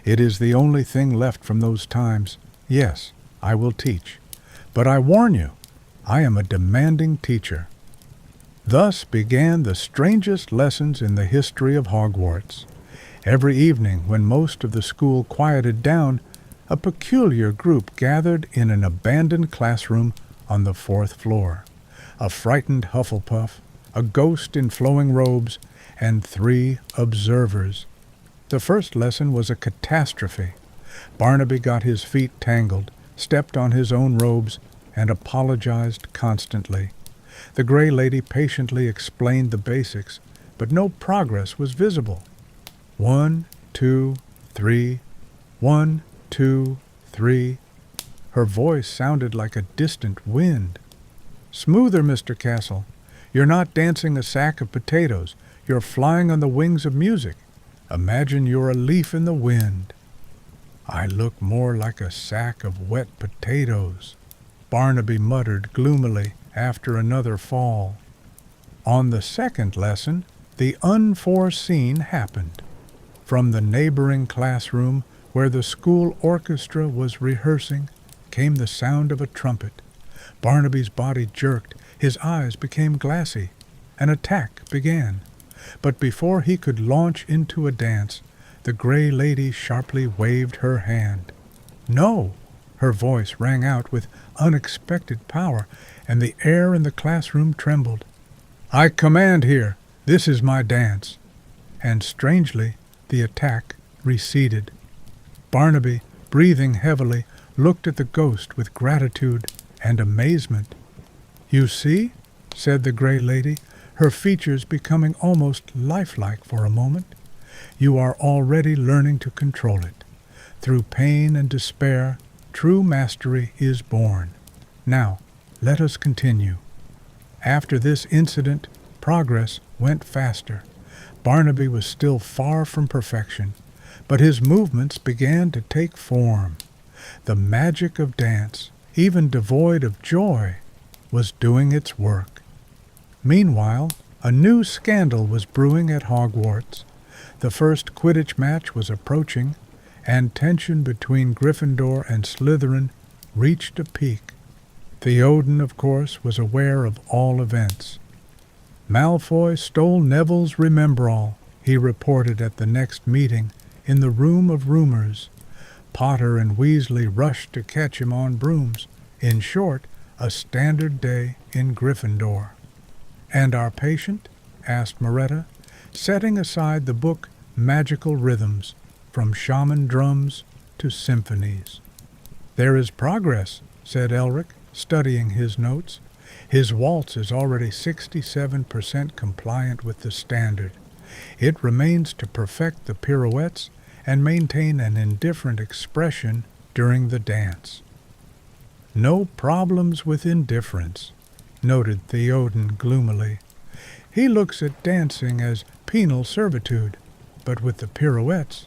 Speaker 1: "It is the only thing left from those times. Yes, I will teach. But I warn you, I am a demanding teacher." Thus began the strangest lessons in the history of Hogwarts. Every evening, when most of the school quieted down, a peculiar group gathered in an abandoned classroom on the 4th floor. A frightened Hufflepuff, a ghost in flowing robes, and 3 observers. The first lesson was a catastrophe. Barnaby got his feet tangled, stepped on his own robes, and apologized constantly. The gray lady patiently explained the basics, but no progress was visible. 1, 2, 3, 1, 2, 3. Her voice sounded like a distant wind. "Smoother, Mr. Castle. You're not dancing a sack of potatoes. You're flying on the wings of music. Imagine you're a leaf in the wind." "I look more like a sack of wet potatoes," Barnaby muttered gloomily after another fall. On the second lesson, the unforeseen happened. From the neighboring classroom, where the school orchestra was rehearsing, came the sound of a trumpet. Barnaby's body jerked, his eyes became glassy. An attack began. But before he could launch into a dance, the gray lady sharply waved her hand. "No!" Her voice rang out with unexpected power, and the air in the classroom trembled. "I command here. This is my dance." And strangely, the attack receded. Barnaby, breathing heavily, looked at the ghost with gratitude and amazement. "You see," said the gray lady, her features becoming almost lifelike for a moment, "you are already learning to control it. Through pain and despair, true mastery is born. Now, let us continue." After this incident, progress went faster. Barnaby was still far from perfection, but his movements began to take form. The magic of dance, even devoid of joy, was doing its work. Meanwhile, a new scandal was brewing at Hogwarts. The first Quidditch match was approaching, and tension between Gryffindor and Slytherin reached a peak. Theoden, of course, was aware of all events. "Malfoy stole Neville's Remembrall," he reported at the next meeting in the Room of Rumors. Potter and Weasley rushed to catch him on brooms. In short, a standard day in Gryffindor. "And our patient?" asked Maretta, setting aside the book Magical Rhythms, From Shaman Drums to Symphonies. "There is progress," said Elric, studying his notes. "His waltz is already 67% compliant with the standard. It remains to perfect the pirouettes and maintain an indifferent expression during the dance." "No problems with indifference," noted Theoden gloomily. "He looks at dancing as penal servitude, but with the pirouettes—"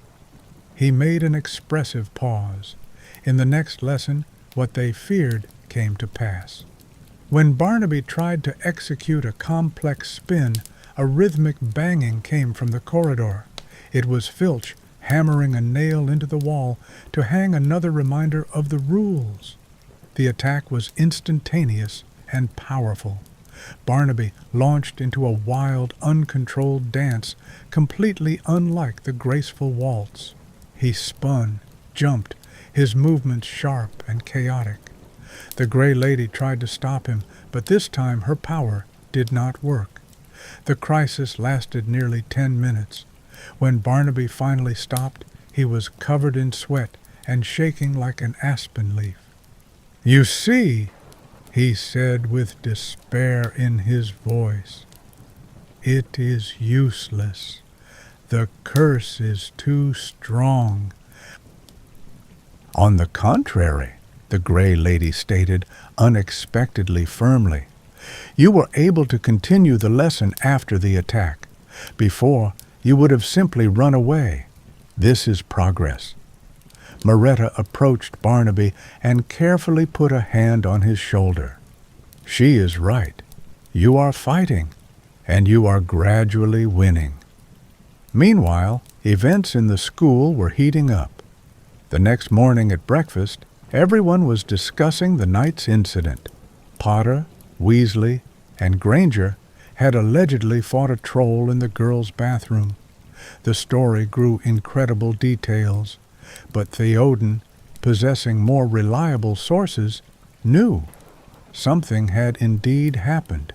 Speaker 1: He made an expressive pause. In the next lesson, what they feared came to pass. When Barnaby tried to execute a complex spin, a rhythmic banging came from the corridor. It was Filch hammering a nail into the wall to hang another reminder of the rules. The attack was instantaneous and powerful. Barnaby launched into a wild, uncontrolled dance, completely unlike the graceful waltz. He spun, jumped, his movements sharp and chaotic. The gray lady tried to stop him, but this time her power did not work. The crisis lasted nearly 10 minutes. When Barnaby finally stopped, he was covered in sweat and shaking like an aspen leaf. "You see," he said with despair in his voice, "it is useless. The curse is too strong." "On the contrary," the Gray Lady stated unexpectedly firmly. "You were able to continue the lesson after the attack. Before, you would have simply run away. This is progress." Maretta approached Barnaby and carefully put a hand on his shoulder. "She is right. You are fighting, and you are gradually winning." Meanwhile, events in the school were heating up. The next morning at breakfast, everyone was discussing the night's incident. Potter, Weasley, and Granger had allegedly fought a troll in the girls' bathroom. The story grew incredible details, but Theoden, possessing more reliable sources, knew something had indeed happened,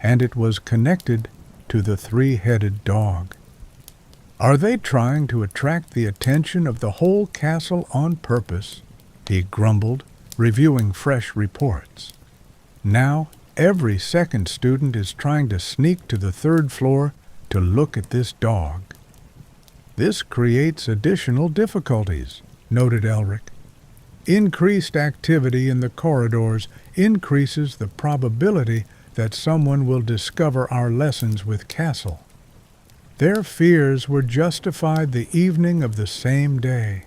Speaker 1: and it was connected to the three-headed dog. "Are they trying to attract the attention of the whole castle on purpose?" he grumbled, reviewing fresh reports. "Now every second student is trying to sneak to the third floor to look at this dog." "This creates additional difficulties," noted Elric. "Increased activity in the corridors increases the probability that someone will discover our lessons with Castle." Their fears were justified the evening of the same day.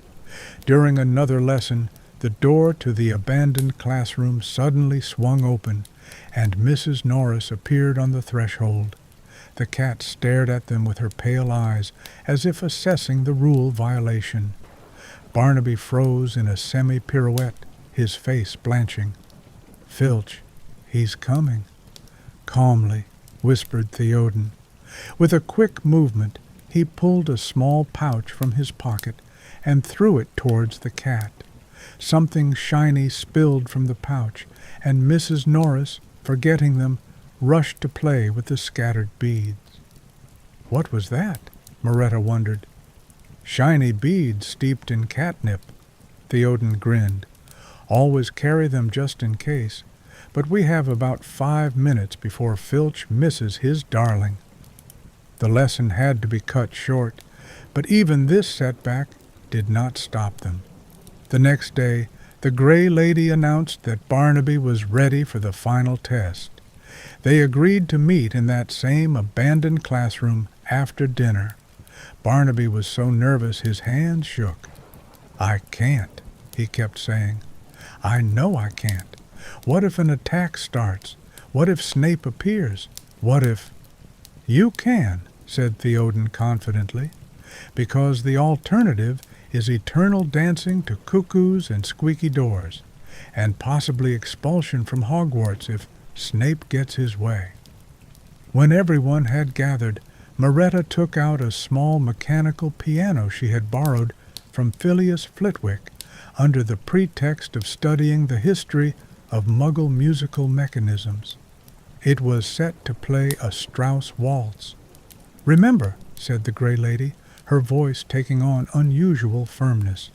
Speaker 1: During another lesson, the door to the abandoned classroom suddenly swung open, and Mrs. Norris appeared on the threshold. The cat stared at them with her pale eyes, as if assessing the rule violation. Barnaby froze in a semi-pirouette, his face blanching. "Filch, he's coming," calmly whispered Theoden. With a quick movement, he pulled a small pouch from his pocket and threw it towards the cat. Something shiny spilled from the pouch, and Mrs. Norris, forgetting them, rushed to play with the scattered beads. "What was that?" Maretta wondered. "Shiny beads steeped in catnip," Theoden grinned. "Always carry them just in case, but we have about 5 minutes before Filch misses his darling." The lesson had to be cut short, but even this setback did not stop them. The next day, the Gray Lady announced that Barnaby was ready for the final test. They agreed to meet in that same abandoned classroom after dinner. Barnaby was so nervous his hands shook. "I can't," he kept saying. "I know I can't. What if an attack starts? What if Snape appears? What if—" "You can," said Theoden confidently, "because the alternative is eternal dancing to cuckoos and squeaky doors, and possibly expulsion from Hogwarts if Snape gets his way." When everyone had gathered, Maretta took out a small mechanical piano she had borrowed from Phileas Flitwick under the pretext of studying the history of Muggle musical mechanisms. It was set to play a Strauss waltz. "Remember," said the Gray Lady, her voice taking on unusual firmness,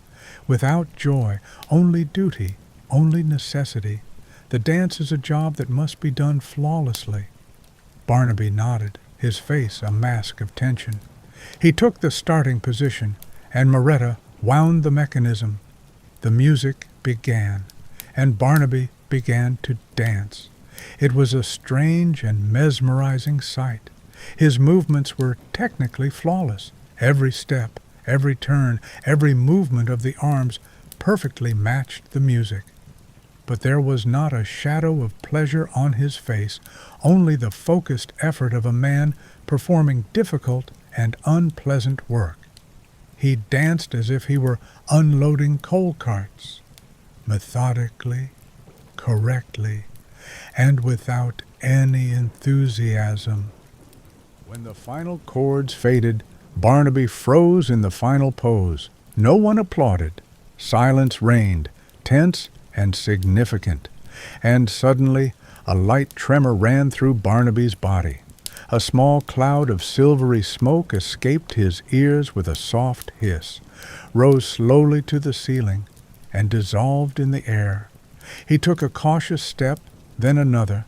Speaker 1: "without joy, only duty, only necessity. The dance is a job that must be done flawlessly." Barnaby nodded, his face a mask of tension. He took the starting position, and Maretta wound the mechanism. The music began, and Barnaby began to dance. It was a strange and mesmerizing sight. His movements were technically flawless. Every step, every turn, every movement of the arms perfectly matched the music. But there was not a shadow of pleasure on his face, only the focused effort of a man performing difficult and unpleasant work. He danced as if he were unloading coal carts, methodically, correctly, and without any enthusiasm. When the final chords faded, Barnaby froze in the final pose. No one applauded. Silence reigned, tense and significant. And suddenly, a light tremor ran through Barnaby's body. A small cloud of silvery smoke escaped his ears with a soft hiss, rose slowly to the ceiling, and dissolved in the air. He took a cautious step, then another,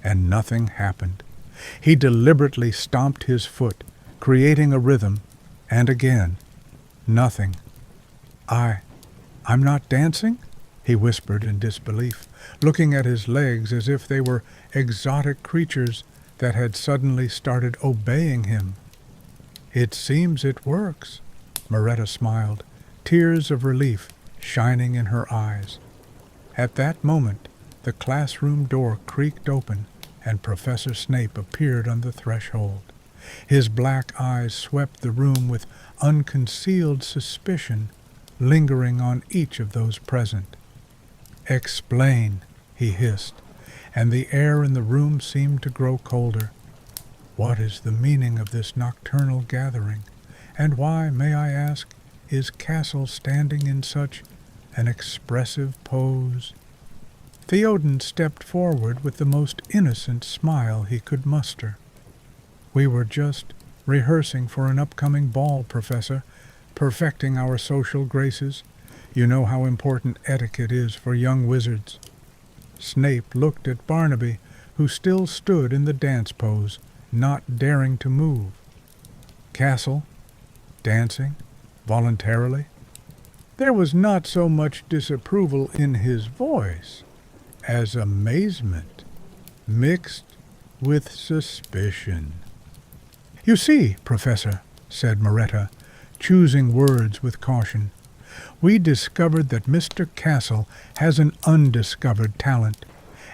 Speaker 1: and nothing happened. He deliberately stomped his foot, creating a rhythm, and again, nothing. I'm not dancing?" he whispered in disbelief, looking at his legs as if they were exotic creatures that had suddenly started obeying him. "It seems it works," Maretta smiled, tears of relief shining in her eyes. At that moment, the classroom door creaked open and Professor Snape appeared on the threshold. His black eyes swept the room with unconcealed suspicion, lingering on each of those present. "Explain," he hissed, and the air in the room seemed to grow colder. "What is the meaning of this nocturnal gathering, and why, may I ask, is Castle standing in such an expressive pose?" Theoden stepped forward with the most innocent smile he could muster. "We were just rehearsing for an upcoming ball, Professor, perfecting our social graces. You know how important etiquette is for young wizards." Snape looked at Barnaby, who still stood in the dance pose, not daring to move. "Castle? Dancing? Voluntarily?" There was not so much disapproval in his voice as amazement, mixed with suspicion. "You see, Professor," said Maretta, choosing words with caution, "we discovered that Mr. Castle has an undiscovered talent,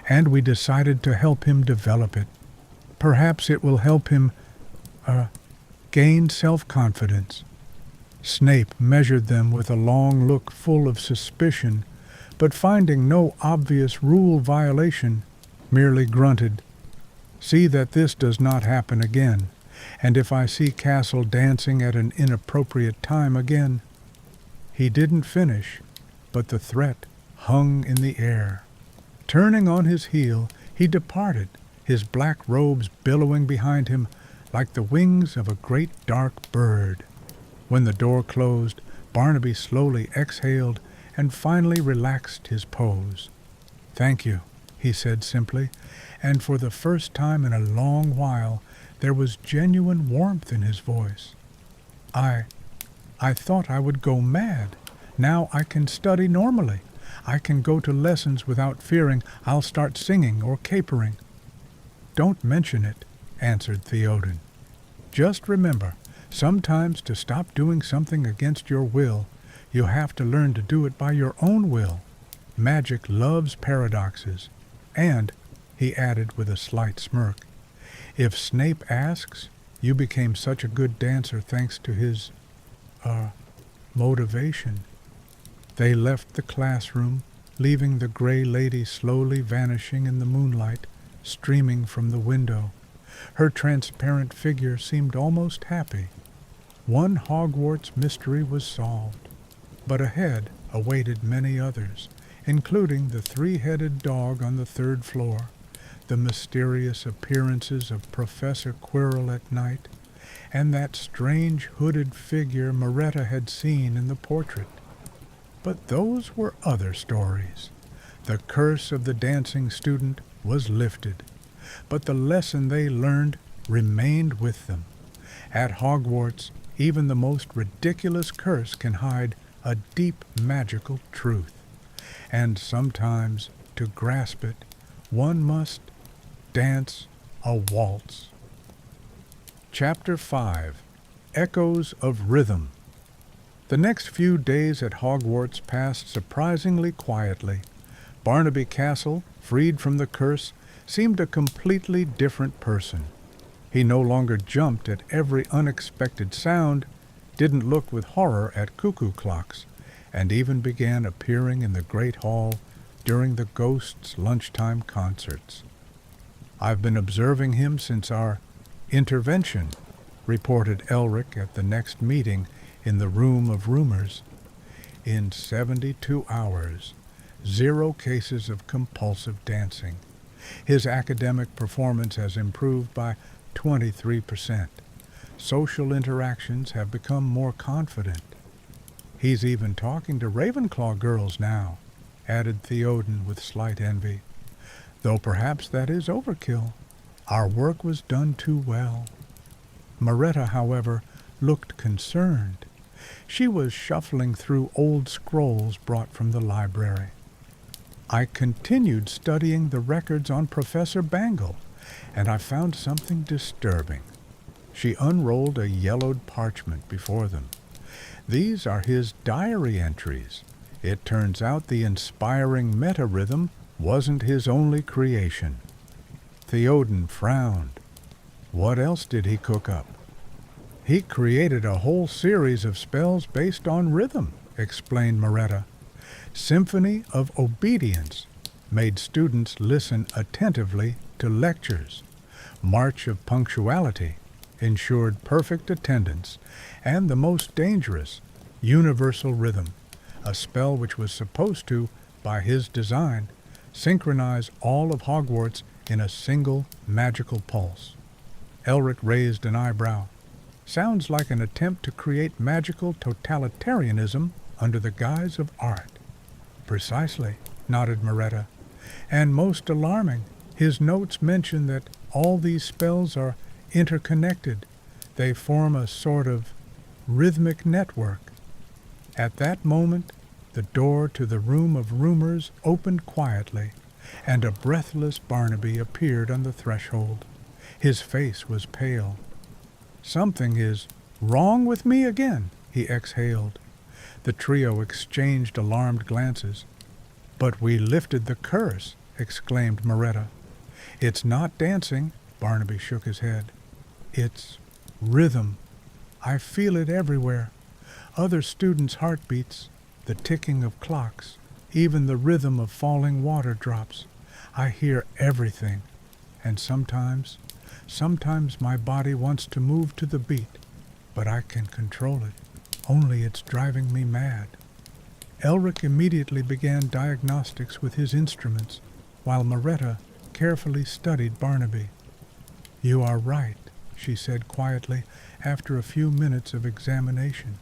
Speaker 1: and we decided to help him develop it. Perhaps it will help him, gain self-confidence." Snape measured them with a long look full of suspicion, but finding no obvious rule violation, merely grunted, "See that this does not happen again, and if I see Castle dancing at an inappropriate time again—" He didn't finish, but the threat hung in the air. Turning on his heel, he departed, his black robes billowing behind him like the wings of a great dark bird. When the door closed, Barnaby slowly exhaled and finally relaxed his pose. "Thank you," he said simply, and for the first time in a long while there was genuine warmth in his voice. I thought I would go mad. Now I can study normally. I can go to lessons without fearing I'll start singing or capering." "Don't mention it," answered Theoden. "Just remember, sometimes to stop doing something against your will, you have to learn to do it by your own will. Magic loves paradoxes. And," he added with a slight smirk, "if Snape asks, you became such a good dancer thanks to his, motivation." They left the classroom, leaving the gray lady slowly vanishing in the moonlight streaming from the window. Her transparent figure seemed almost happy. One Hogwarts mystery was solved, but ahead awaited many others, including the three-headed dog on the third floor, the mysterious appearances of Professor Quirrell at night, and that strange hooded figure Maretta had seen in the portrait. But those were other stories. The curse of the dancing student was lifted, but the lesson they learned remained with them. At Hogwarts, even the most ridiculous curse can hide a deep magical truth, and sometimes, to grasp it, one must dance a waltz. Chapter 5. Echoes of Rhythm. The next few days at Hogwarts passed surprisingly quietly. Barnaby Castle, freed from the curse, seemed a completely different person. He no longer jumped at every unexpected sound, didn't look with horror at cuckoo clocks, and even began appearing in the Great Hall during the Ghosts' lunchtime concerts. "I've been observing him since our intervention," reported Elric at the next meeting in the Room of Rumors. "In 72 hours, 0 cases of compulsive dancing. His academic performance has improved by 23%. Social interactions have become more confident. He's even talking to Ravenclaw girls now," added Theoden with slight envy. "Though perhaps that is overkill. Our work was done too well." Maretta, however, looked concerned. She was shuffling through old scrolls brought from the library. I continued studying the records on Professor Bangle, and I found something disturbing. She unrolled a yellowed parchment before them. These are his diary entries. It turns out the inspiring meta-rhythm wasn't his only creation. Theoden frowned. What else did he cook up? He created a whole series of spells based on rhythm, explained Maretta. Symphony of Obedience made students listen attentively to lectures. March of Punctuality ensured perfect attendance. And the most dangerous, Universal Rhythm, a spell which was supposed to, by his design, synchronize all of Hogwarts in a single magical pulse. Elric raised an eyebrow. Sounds like an attempt to create magical totalitarianism under the guise of art. Precisely, nodded Maretta. And most alarming, his notes mention that all these spells are interconnected. They form a sort of rhythmic network. At that moment, the door to the Room of Rumors opened quietly, and a breathless Barnaby appeared on the threshold. His face was pale. Something is wrong with me again, he exhaled. The trio exchanged alarmed glances. But we lifted the curse, exclaimed Maretta. It's not dancing, Barnaby shook his head. It's rhythm. I feel it everywhere. Other students' heartbeats, the ticking of clocks, even the rhythm of falling water drops. I hear everything. And sometimes my body wants to move to the beat, but I can control it. Only it's driving me mad. Elric immediately began diagnostics with his instruments, while Maretta carefully studied Barnaby. You are right, she said quietly after a few minutes of examination.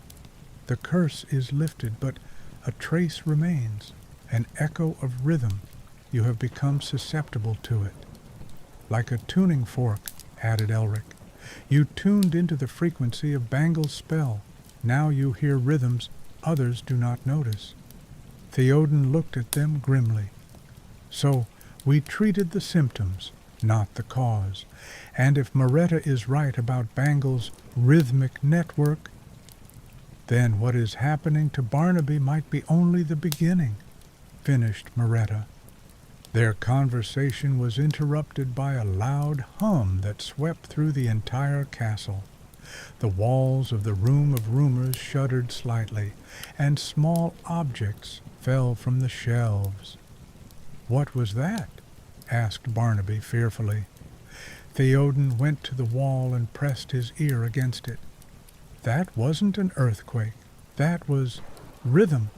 Speaker 1: The curse is lifted, but a trace remains, an echo of rhythm. You have become susceptible to it. Like a tuning fork, added Elric. You tuned into the frequency of Bangle's spell. Now you hear rhythms others do not notice. Theoden looked at them grimly. So we treated the symptoms, not the cause. And if Maretta is right about Bangle's rhythmic network, then what is happening to Barnaby might be only the beginning, finished Maretta. Their conversation was interrupted by a loud hum that swept through the entire castle. The walls of the Room of Rumors shuddered slightly, and small objects fell from the shelves. What was that? Asked Barnaby fearfully. Theoden went to the wall and pressed his ear against it. That wasn't an earthquake. That was rhythm,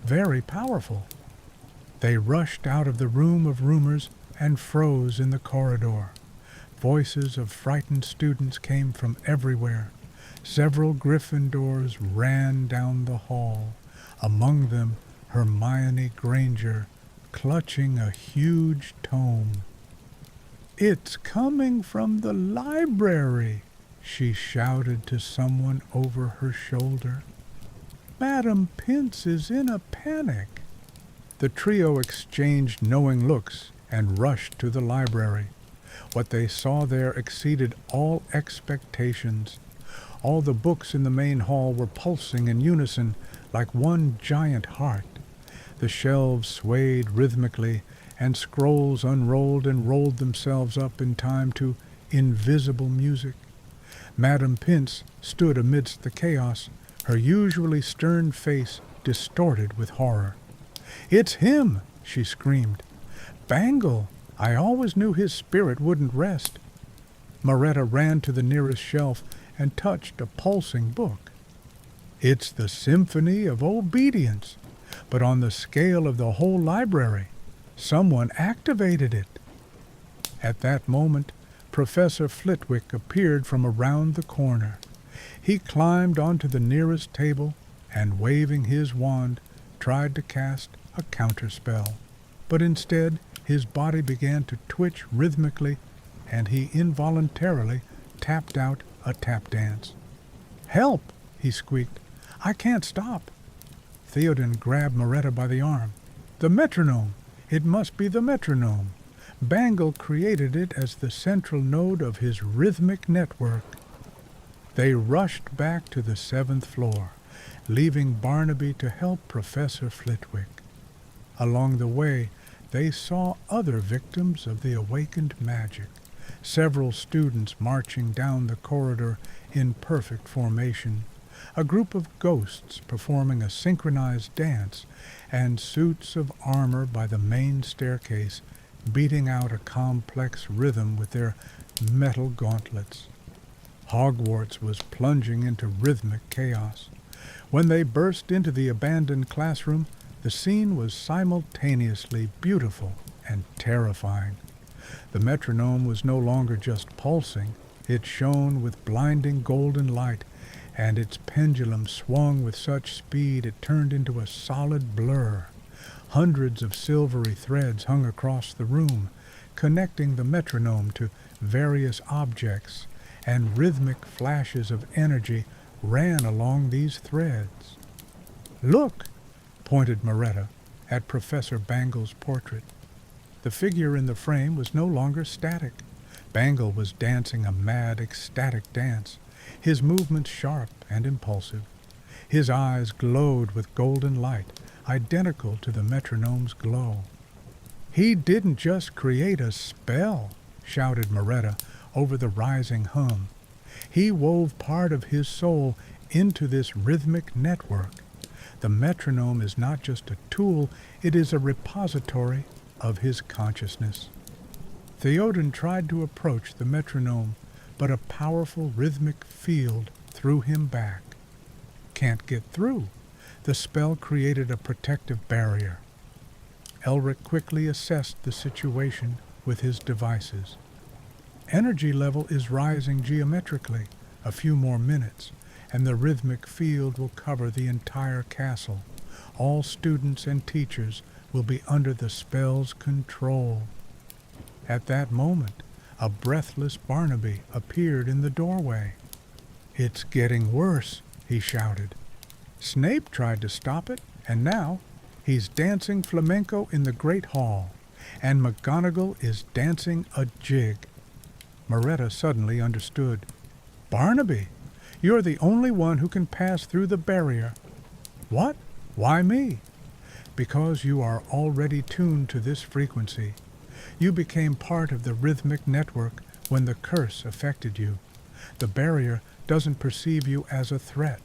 Speaker 1: very powerful. They rushed out of the Room of Rumors and froze in the corridor. Voices of frightened students came from everywhere. Several Gryffindors ran down the hall, among them Hermione Granger, clutching a huge tome. It's coming from the library, she shouted to someone over her shoulder. Madam Pince is in a panic. The trio exchanged knowing looks and rushed to the library. What they saw there exceeded all expectations. All the books in the main hall were pulsing in unison like one giant heart. The shelves swayed rhythmically, and scrolls unrolled and rolled themselves up in time to invisible music. Madam Pince stood amidst the chaos, her usually stern face distorted with horror. It's him, she screamed. Bangle! I always knew his spirit wouldn't rest. Maretta ran to the nearest shelf and touched a pulsing book. It's the Symphony of Obedience, but on the scale of the whole library. Someone activated it. At that moment, Professor Flitwick appeared from around the corner. He climbed onto the nearest table and, waving his wand, tried to cast a counterspell. But instead, his body began to twitch rhythmically, and he involuntarily tapped out a tap dance. Help! He squeaked. I can't stop. Theoden grabbed Maretta by the arm. The metronome! It must be the metronome. Bangle created it as the central node of his rhythmic network. They rushed back to the 7th floor, leaving Barnaby to help Professor Flitwick. Along the way, they saw other victims of the awakened magic, several students marching down the corridor in perfect formation, a group of ghosts performing a synchronized dance, and suits of armor by the main staircase beating out a complex rhythm with their metal gauntlets. Hogwarts was plunging into rhythmic chaos. When they burst into the abandoned classroom, the scene was simultaneously beautiful and terrifying. The metronome was no longer just pulsing. It shone with blinding golden light, and its pendulum swung with such speed it turned into a solid blur. Hundreds of silvery threads hung across the room, connecting the metronome to various objects, and rhythmic flashes of energy ran along these threads. "Look!" pointed Maretta at Professor Bangle's portrait. The figure in the frame was no longer static. Bangle was dancing a mad, ecstatic dance, his movements sharp and impulsive. His eyes glowed with golden light, identical to the metronome's glow. "He didn't just create a spell," shouted Maretta over the rising hum. "He wove part of his soul into this rhythmic network. The metronome is not just a tool, it is a repository of his consciousness." Theoden tried to approach the metronome, but a powerful rhythmic field threw him back. "Can't get through." The spell created a protective barrier. Elric quickly assessed the situation with his devices. "Energy level is rising geometrically. A few more minutes, and the rhythmic field will cover the entire castle. All students and teachers will be under the spell's control." At that moment, a breathless Barnaby appeared in the doorway. "It's getting worse," he shouted. "Snape tried to stop it, and now he's dancing flamenco in the Great Hall, and McGonagall is dancing a jig." Maretta suddenly understood. "Barnaby, you're the only one who can pass through the barrier." "What? Why me?" "Because you are already tuned to this frequency. You became part of the rhythmic network when the curse affected you. The barrier doesn't perceive you as a threat."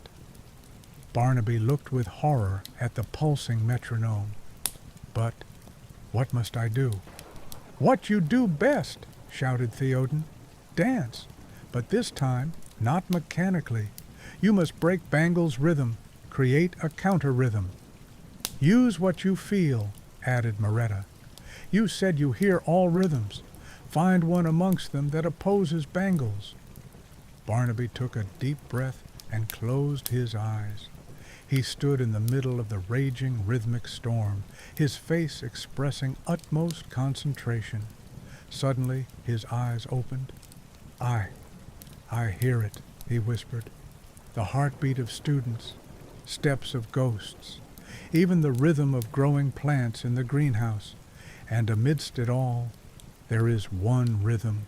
Speaker 1: Barnaby looked with horror at the pulsing metronome. "But what must I do?" "What you do best," shouted Theoden. "Dance, but this time not mechanically. You must break Bangle's rhythm, create a counter-rhythm." "Use what you feel," added Maretta. "You said you hear all rhythms. Find one amongst them that opposes Bangle's." Barnaby took a deep breath and closed his eyes. He stood in the middle of the raging rhythmic storm, his face expressing utmost concentration. Suddenly his eyes opened. I hear it," he whispered. "The heartbeat of students, steps of ghosts, even the rhythm of growing plants in the greenhouse. And amidst it all, there is one rhythm.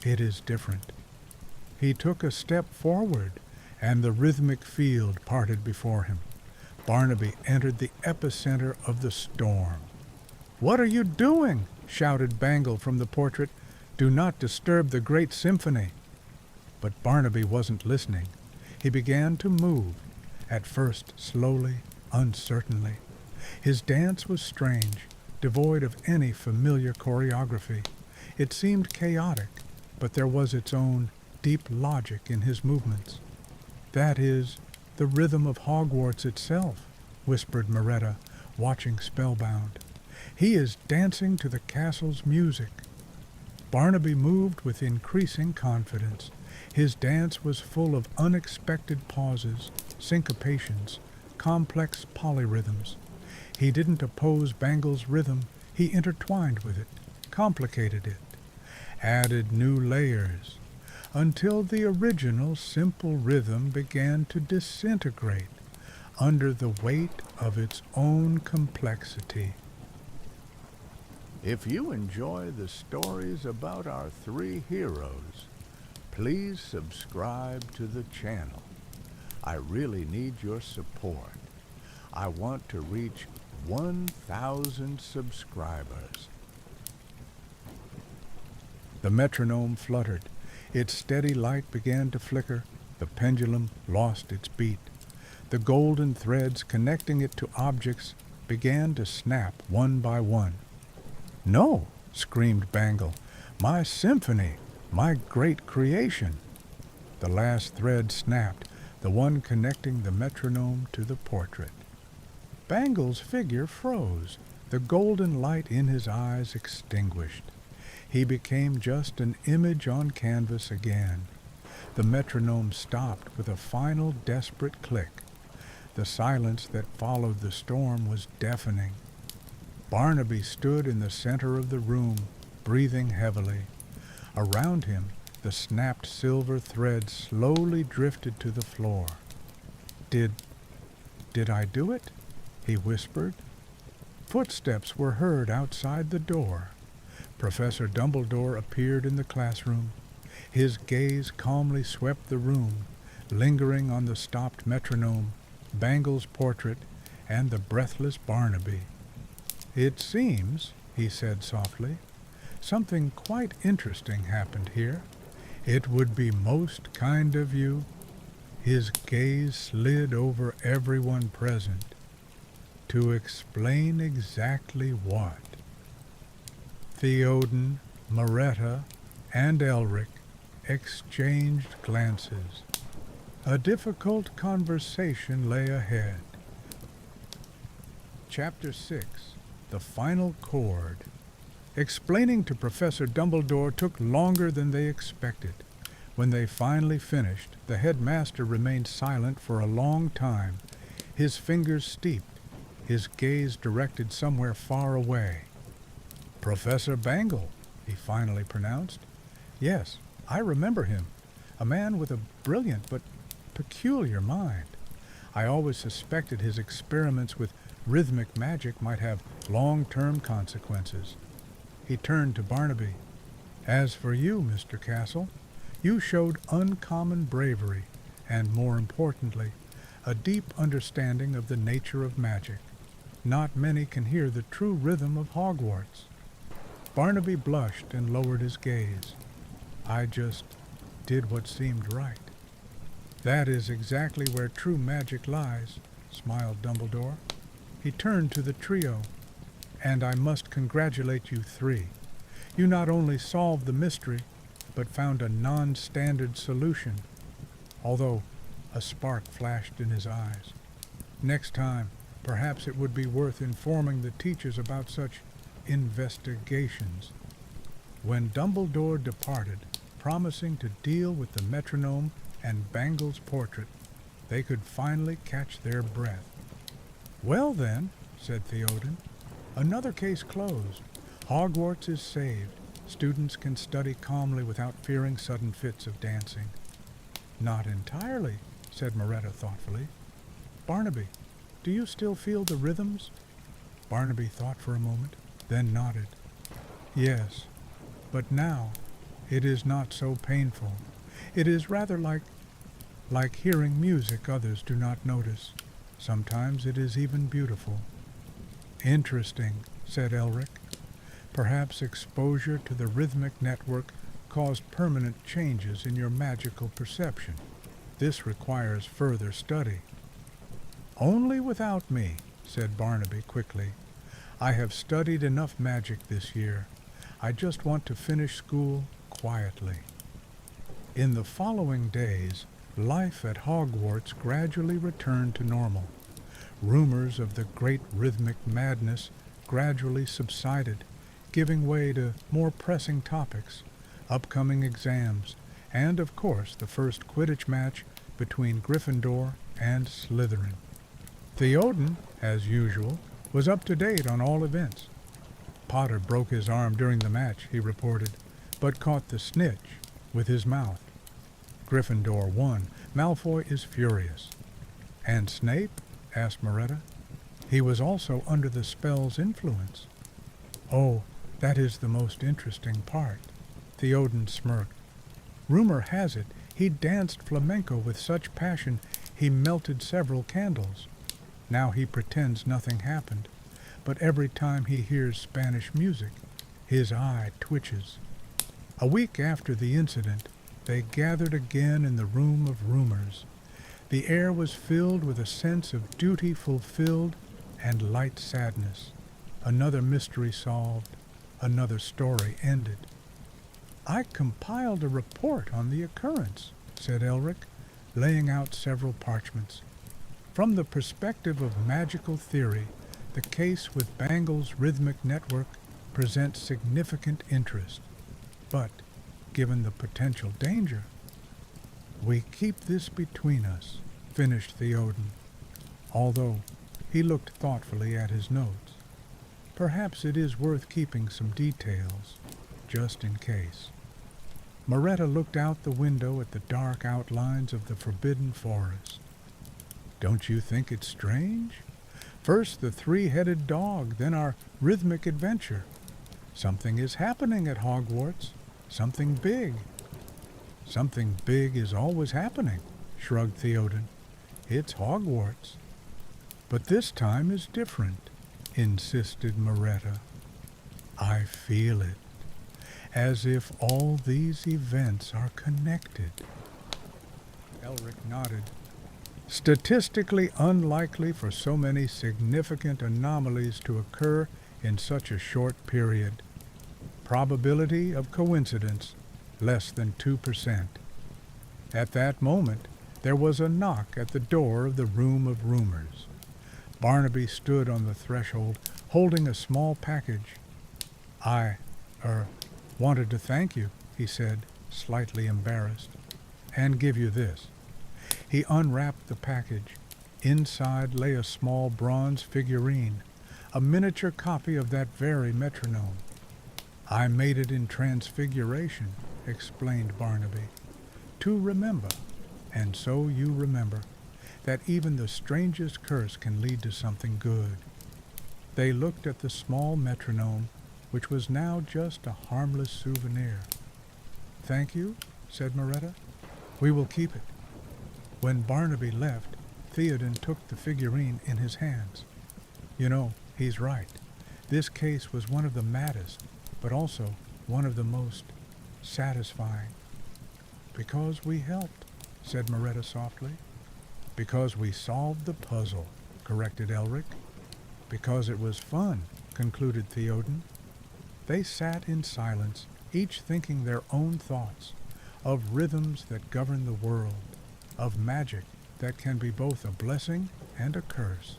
Speaker 1: It is different." He took a step forward, and the rhythmic field parted before him. Barnaby entered the epicenter of the storm. "What are you doing?" shouted Bangle from the portrait. "Do not disturb the great symphony." But Barnaby wasn't listening. He began to move, at first slowly, uncertainly. His dance was strange, devoid of any familiar choreography. It seemed chaotic, but there was its own deep logic in his movements. "That is the rhythm of Hogwarts itself," whispered Maretta, watching spellbound. "He is dancing to the castle's music." Barnaby moved with increasing confidence. His dance was full of unexpected pauses, syncopations, complex polyrhythms. He didn't oppose Bangle's rhythm, he intertwined with it, complicated it, added new layers, until the original simple rhythm began to disintegrate under the weight of its own complexity. If you enjoy the stories about our three heroes, please subscribe to the channel. I really need your support. I want to reach 1,000 subscribers. The metronome fluttered. Its steady light began to flicker. The pendulum lost its beat. The golden threads connecting it to objects began to snap one by one. "No!" screamed Bangle. "My symphony! My great creation!" The last thread snapped, the one connecting the metronome to the portrait. Bangle's figure froze, the golden light in his eyes extinguished. He became just an image on canvas again. The metronome stopped with a final desperate click. The silence that followed the storm was deafening. Barnaby stood in the center of the room, breathing heavily. Around him, the snapped silver thread slowly drifted to the floor. Did I do it?" he whispered. Footsteps were heard outside the door. Professor Dumbledore appeared in the classroom. His gaze calmly swept the room, lingering on the stopped metronome, Bangle's portrait, and the breathless Barnaby. "It seems," he said softly, "something quite interesting happened here. It would be most kind of you." His gaze slid over everyone present. "To explain exactly what?" Theoden, Maretta, and Elric exchanged glances. A difficult conversation lay ahead. Chapter 6. The Final Chord. Explaining to Professor Dumbledore took longer than they expected. When they finally finished, the headmaster remained silent for a long time, his fingers steeped, his gaze directed somewhere far away. "Professor Bangle," he finally pronounced. "Yes, I remember him. A man with a brilliant but peculiar mind. I always suspected his experiments with rhythmic magic might have long-term consequences." He turned to Barnaby. "As for you, Mr. Castle, you showed uncommon bravery and, more importantly, a deep understanding of the nature of magic. Not many can hear the true rhythm of Hogwarts." Barnaby blushed and lowered his gaze. "I just did what seemed right." "That is exactly where true magic lies," smiled Dumbledore. He turned to the trio. "And I must congratulate you three. You not only solved the mystery, but found a non-standard solution." Although a spark flashed in his eyes. "Next time, perhaps it would be worth informing the teachers about such investigations." When Dumbledore departed, promising to deal with the metronome and Bangle's portrait, they could finally catch their breath. "Well then," said Theoden, "another case closed. Hogwarts is saved. Students can study calmly without fearing sudden fits of dancing." "Not entirely," said Maretta thoughtfully. "Barnaby, do you still feel the rhythms?" Barnaby thought for a moment, then nodded. "Yes, but now it is not so painful. It is rather like hearing music others do not notice. Sometimes it is even beautiful." "Interesting," said Elric. "Perhaps exposure to the rhythmic network caused permanent changes in your magical perception. This requires further study." "Only without me," said Barnaby quickly. "I have studied enough magic this year. I just want to finish school quietly." In the following days, life at Hogwarts gradually returned to normal. Rumors of the great rhythmic madness gradually subsided, giving way to more pressing topics, upcoming exams, and, of course, the first Quidditch match between Gryffindor and Slytherin. Theoden, as usual, was up to date on all events. "Potter broke his arm during the match," he reported, "but caught the snitch with his mouth. Gryffindor won. Malfoy is furious." "And Snape?" asked Maretta. "He was also under the spell's influence." "Oh, That is the most interesting part. Theoden smirked. Rumor has it he danced flamenco with such passion he melted several candles. Now he pretends nothing happened, but every time he hears Spanish music, his eye twitches. A week after the incident, they gathered again in the room of rumors. The air was filled with a sense of duty fulfilled and light sadness. Another mystery solved, another story ended. I compiled a report on the occurrence, said Elric, laying out several parchments. From the perspective of magical theory, the case with Bangle's rhythmic network presents significant interest. But, given the potential danger, we keep this between us, finished Theoden, although he looked thoughtfully at his notes. Perhaps it is worth keeping some details, just in case. Maretta looked out the window at the dark outlines of the forbidden forest. Don't you think it's strange? First the three-headed dog, then our rhythmic adventure. Something is happening at Hogwarts. Something big. Something big is always happening, shrugged Theoden. It's Hogwarts. But this time is different, insisted Maretta. I feel it, as if all these events are connected. Elric nodded. Statistically unlikely for so many significant anomalies to occur in such a short period. Probability of coincidence, less than 2%. At that moment, there was a knock at the door of the room of rumors. Barnaby stood on the threshold, holding a small package. I wanted to thank you, he said, slightly embarrassed, and give you this. He unwrapped the package. Inside lay a small bronze figurine, a miniature copy of that very metronome. I made it in transfiguration, explained Barnaby, to remember, and so you remember, that even the strangest curse can lead to something good. They looked at the small metronome, which was now just a harmless souvenir. Thank you, said Maretta. We will keep it. When Barnaby left, Theoden took the figurine in his hands. You know, he's right. This case was one of the maddest, but also one of the most satisfying. Because we helped, said Maretta softly. Because we solved the puzzle, corrected Elric. Because it was fun, concluded Theoden. They sat in silence, each thinking their own thoughts, of rhythms that govern the world, of magic that can be both a blessing and a curse,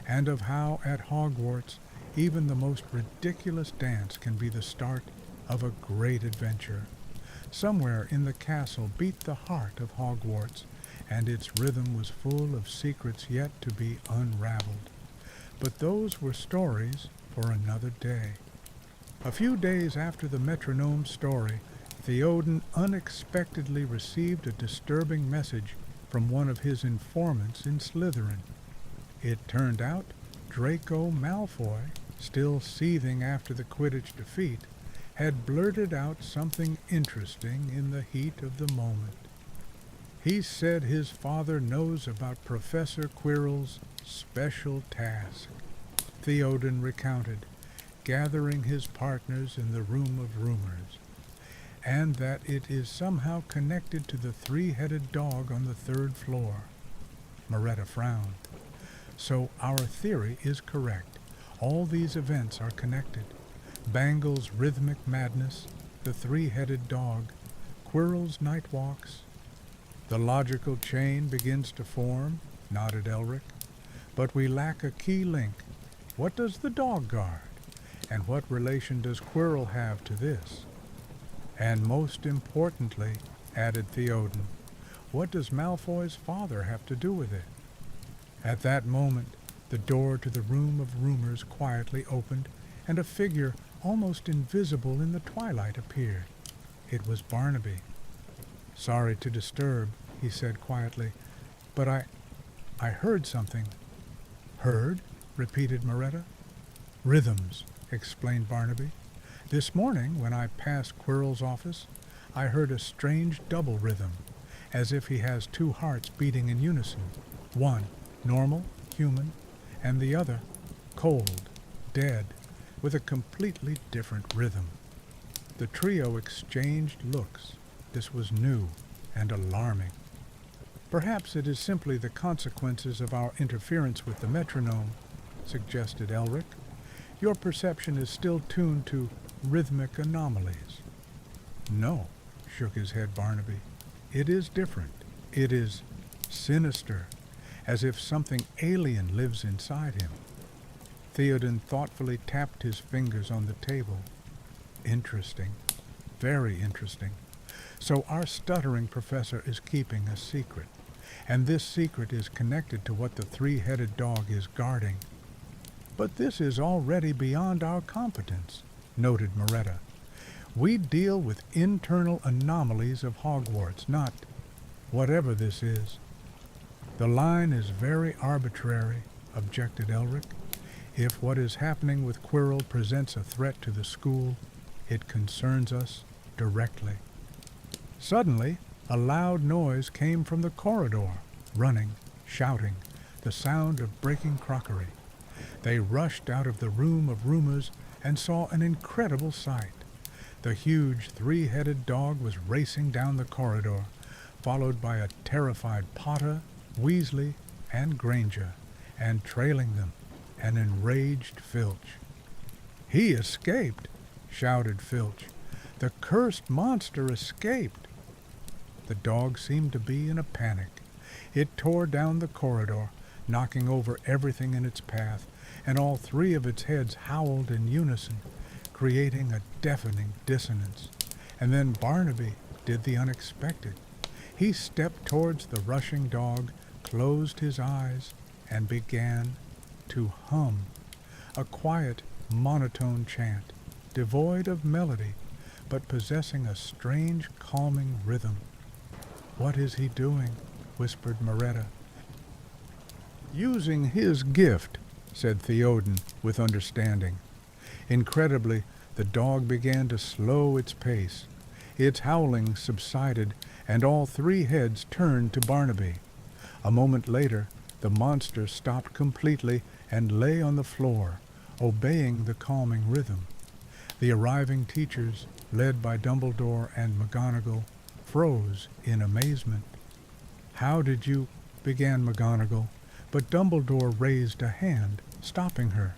Speaker 1: and of how at Hogwarts even the most ridiculous dance can be the start of a great adventure. Somewhere in the castle beat the heart of Hogwarts, and its rhythm was full of secrets yet to be unraveled. But those were stories for another day. A few days after the metronome story, Theoden unexpectedly received a disturbing message from one of his informants in Slytherin. It turned out Draco Malfoy, still seething after the Quidditch defeat, had blurted out something interesting in the heat of the moment. He said his father knows about Professor Quirrell's special task. Theoden recounted, gathering his partners in the room of rumors, and that it is somehow connected to the three-headed dog on the third floor. Maretta frowned. So our theory is correct. All these events are connected. Bangle's rhythmic madness, the three-headed dog, Quirrell's night walks. The logical chain begins to form, nodded Elric. But we lack a key link. What does the dog guard? And what relation does Quirrell have to this? And most importantly, added Theoden, what does Malfoy's father have to do with it? At that moment, the door to the room of rumors quietly opened, and a figure almost invisible in the twilight appeared. It was Barnaby. Sorry to disturb, he said quietly, but I heard something. Heard? Repeated Maretta. Rhythms, explained Barnaby. This morning, when I passed Quirrell's office, I heard a strange double rhythm, as if he has two hearts beating in unison, one normal, human, and the other cold, dead, with a completely different rhythm. The trio exchanged looks. This was new and alarming. Perhaps it is simply the consequences of our interference with the metronome, suggested Elric. Your perception is still tuned to rhythmic anomalies. No, shook his head Barnaby. It is different. It is sinister, as if something alien lives inside him. Theoden thoughtfully tapped his fingers on the table. Interesting. Very interesting. So our stuttering professor is keeping a secret, and this secret is connected to what the three-headed dog is guarding. But this is already beyond our competence, noted Maretta. We deal with internal anomalies of Hogwarts, not whatever this is. The line is very arbitrary, objected Elric. If what is happening with Quirrell presents a threat to the school, it concerns us directly. Suddenly, a loud noise came from the corridor, running, shouting, the sound of breaking crockery. They rushed out of the room of rumors and saw an incredible sight. The huge three-headed dog was racing down the corridor, followed by a terrified Potter, Weasley, and Granger, and trailing them, an enraged Filch. "He escaped!" shouted Filch. "The cursed monster escaped!" The dog seemed to be in a panic. It tore down the corridor, knocking over everything in its path, and all three of its heads howled in unison, creating a deafening dissonance. And then Barnaby did the unexpected. He stepped towards the rushing dog, closed his eyes, and began to hum, a quiet, monotone chant, devoid of melody, but possessing a strange, calming rhythm. "What is he doing?" whispered Maretta. "Using his gift," said Theoden with understanding. Incredibly, the dog began to slow its pace. Its howling subsided, and all three heads turned to Barnaby. A moment later, the monster stopped completely and lay on the floor, obeying the calming rhythm. The arriving teachers, led by Dumbledore and McGonagall, froze in amazement. "How did you—" began McGonagall, but Dumbledore raised a hand, stopping her.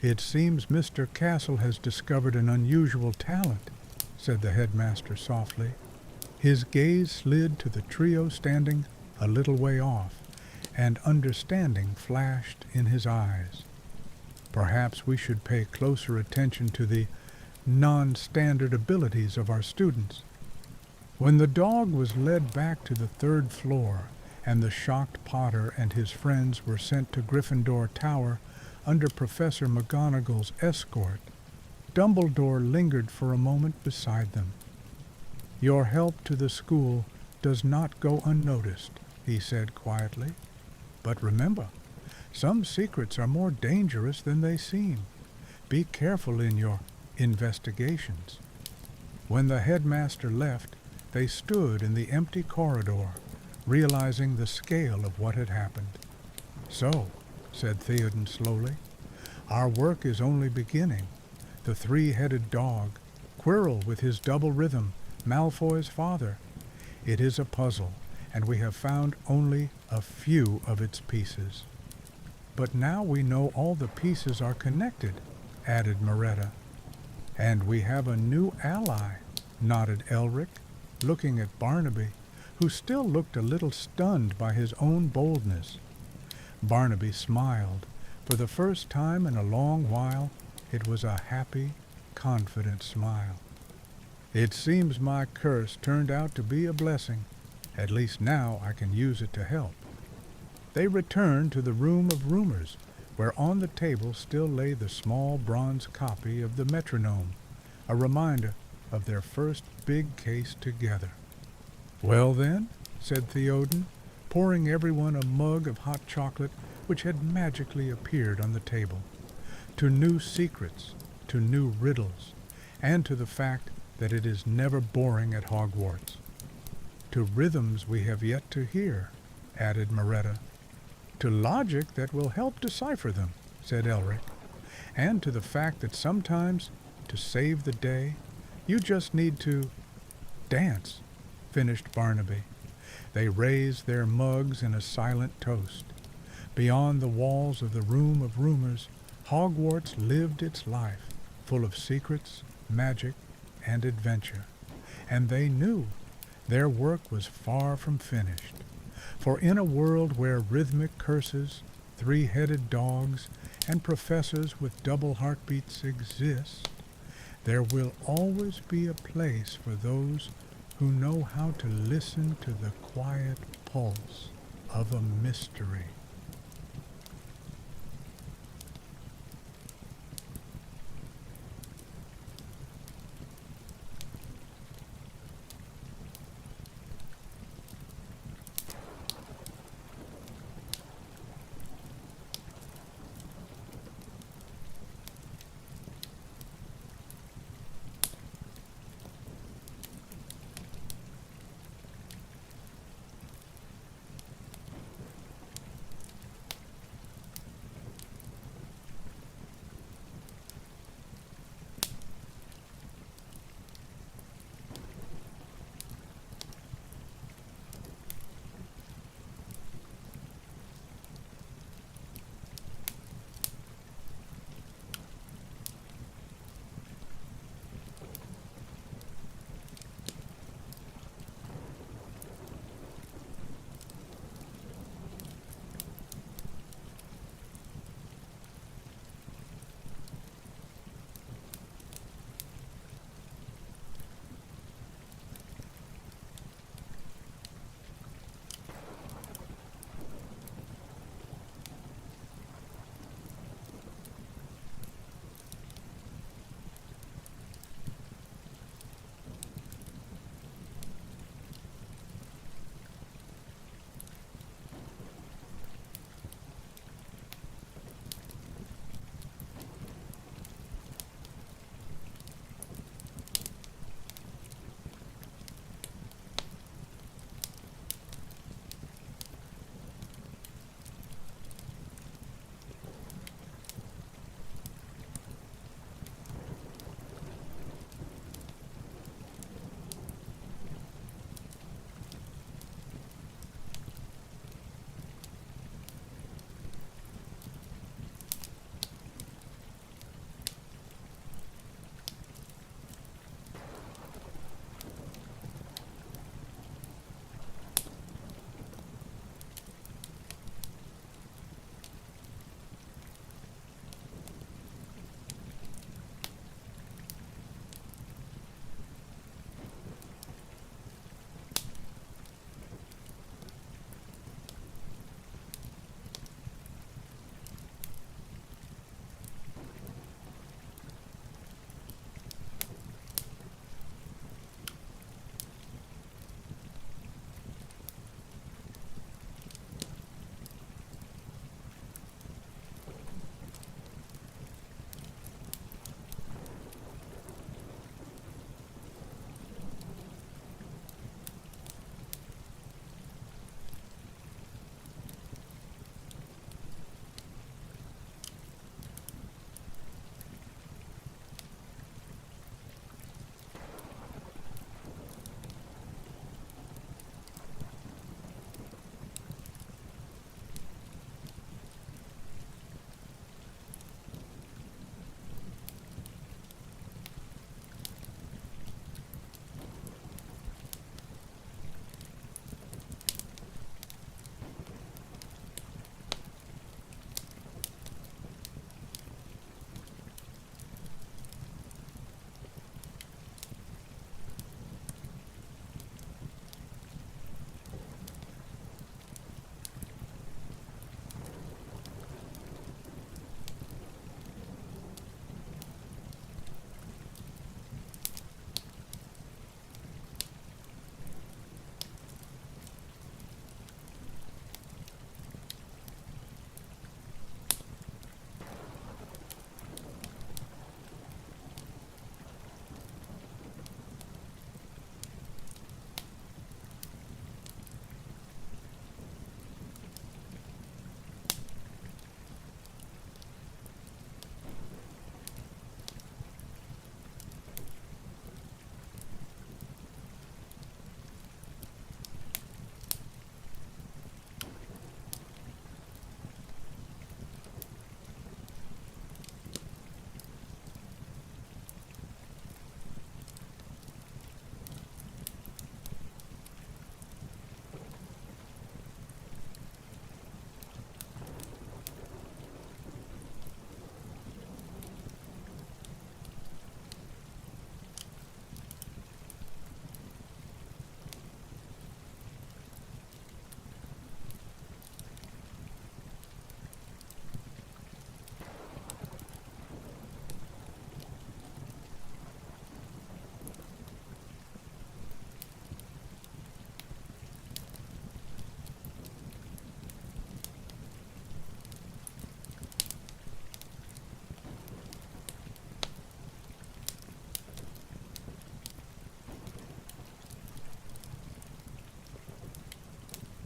Speaker 1: "It seems Mr. Castle has discovered an unusual talent," said the headmaster softly. His gaze slid to the trio standing a little way off, and understanding flashed in his eyes. "Perhaps we should pay closer attention to the non-standard abilities of our students." When the dog was led back to the third floor, and the shocked Potter and his friends were sent to Gryffindor Tower under Professor McGonagall's escort, Dumbledore lingered for a moment beside them. "Your help to the school does not go unnoticed," he said quietly. "But remember, some secrets are more dangerous than they seem. Be careful in your investigations." When the headmaster left, they stood in the empty corridor, realizing the scale of what had happened. "So," said Theoden slowly, "our work is only beginning. The three-headed dog, Quirrell with his double rhythm, Malfoy's father. It is a puzzle, and we have found only a few of its pieces." "But now we know all the pieces are connected," added Maretta. "And we have a new ally," nodded Elric, looking at Barnaby, who still looked a little stunned by his own boldness. Barnaby smiled. For the first time in a long while, it was a happy, confident smile. "It seems my curse turned out to be a blessing. At least now I can use it to help." They returned to the room of rumors, where on the table still lay the small bronze copy of the metronome, a reminder of their first big case together. "Well then," said Theoden, pouring everyone a mug of hot chocolate which had magically appeared on the table, "to new secrets, to new riddles. and to the fact that it is never boring at Hogwarts. To rhythms we have yet to hear, added Maretta. To logic that will help decipher them, said Elric. And to the fact that sometimes, to save the day, you just need to dance, finished Barnaby. They raised their mugs in a silent toast. Beyond the walls of the Room of Rumors, Hogwarts lived its life, full of secrets, magic, and adventure. And they knew their work was far from finished. For in a world where rhythmic curses, three-headed dogs, and professors with double heartbeats exist, there will always be a place for those who know how to listen to the quiet pulse of a mystery.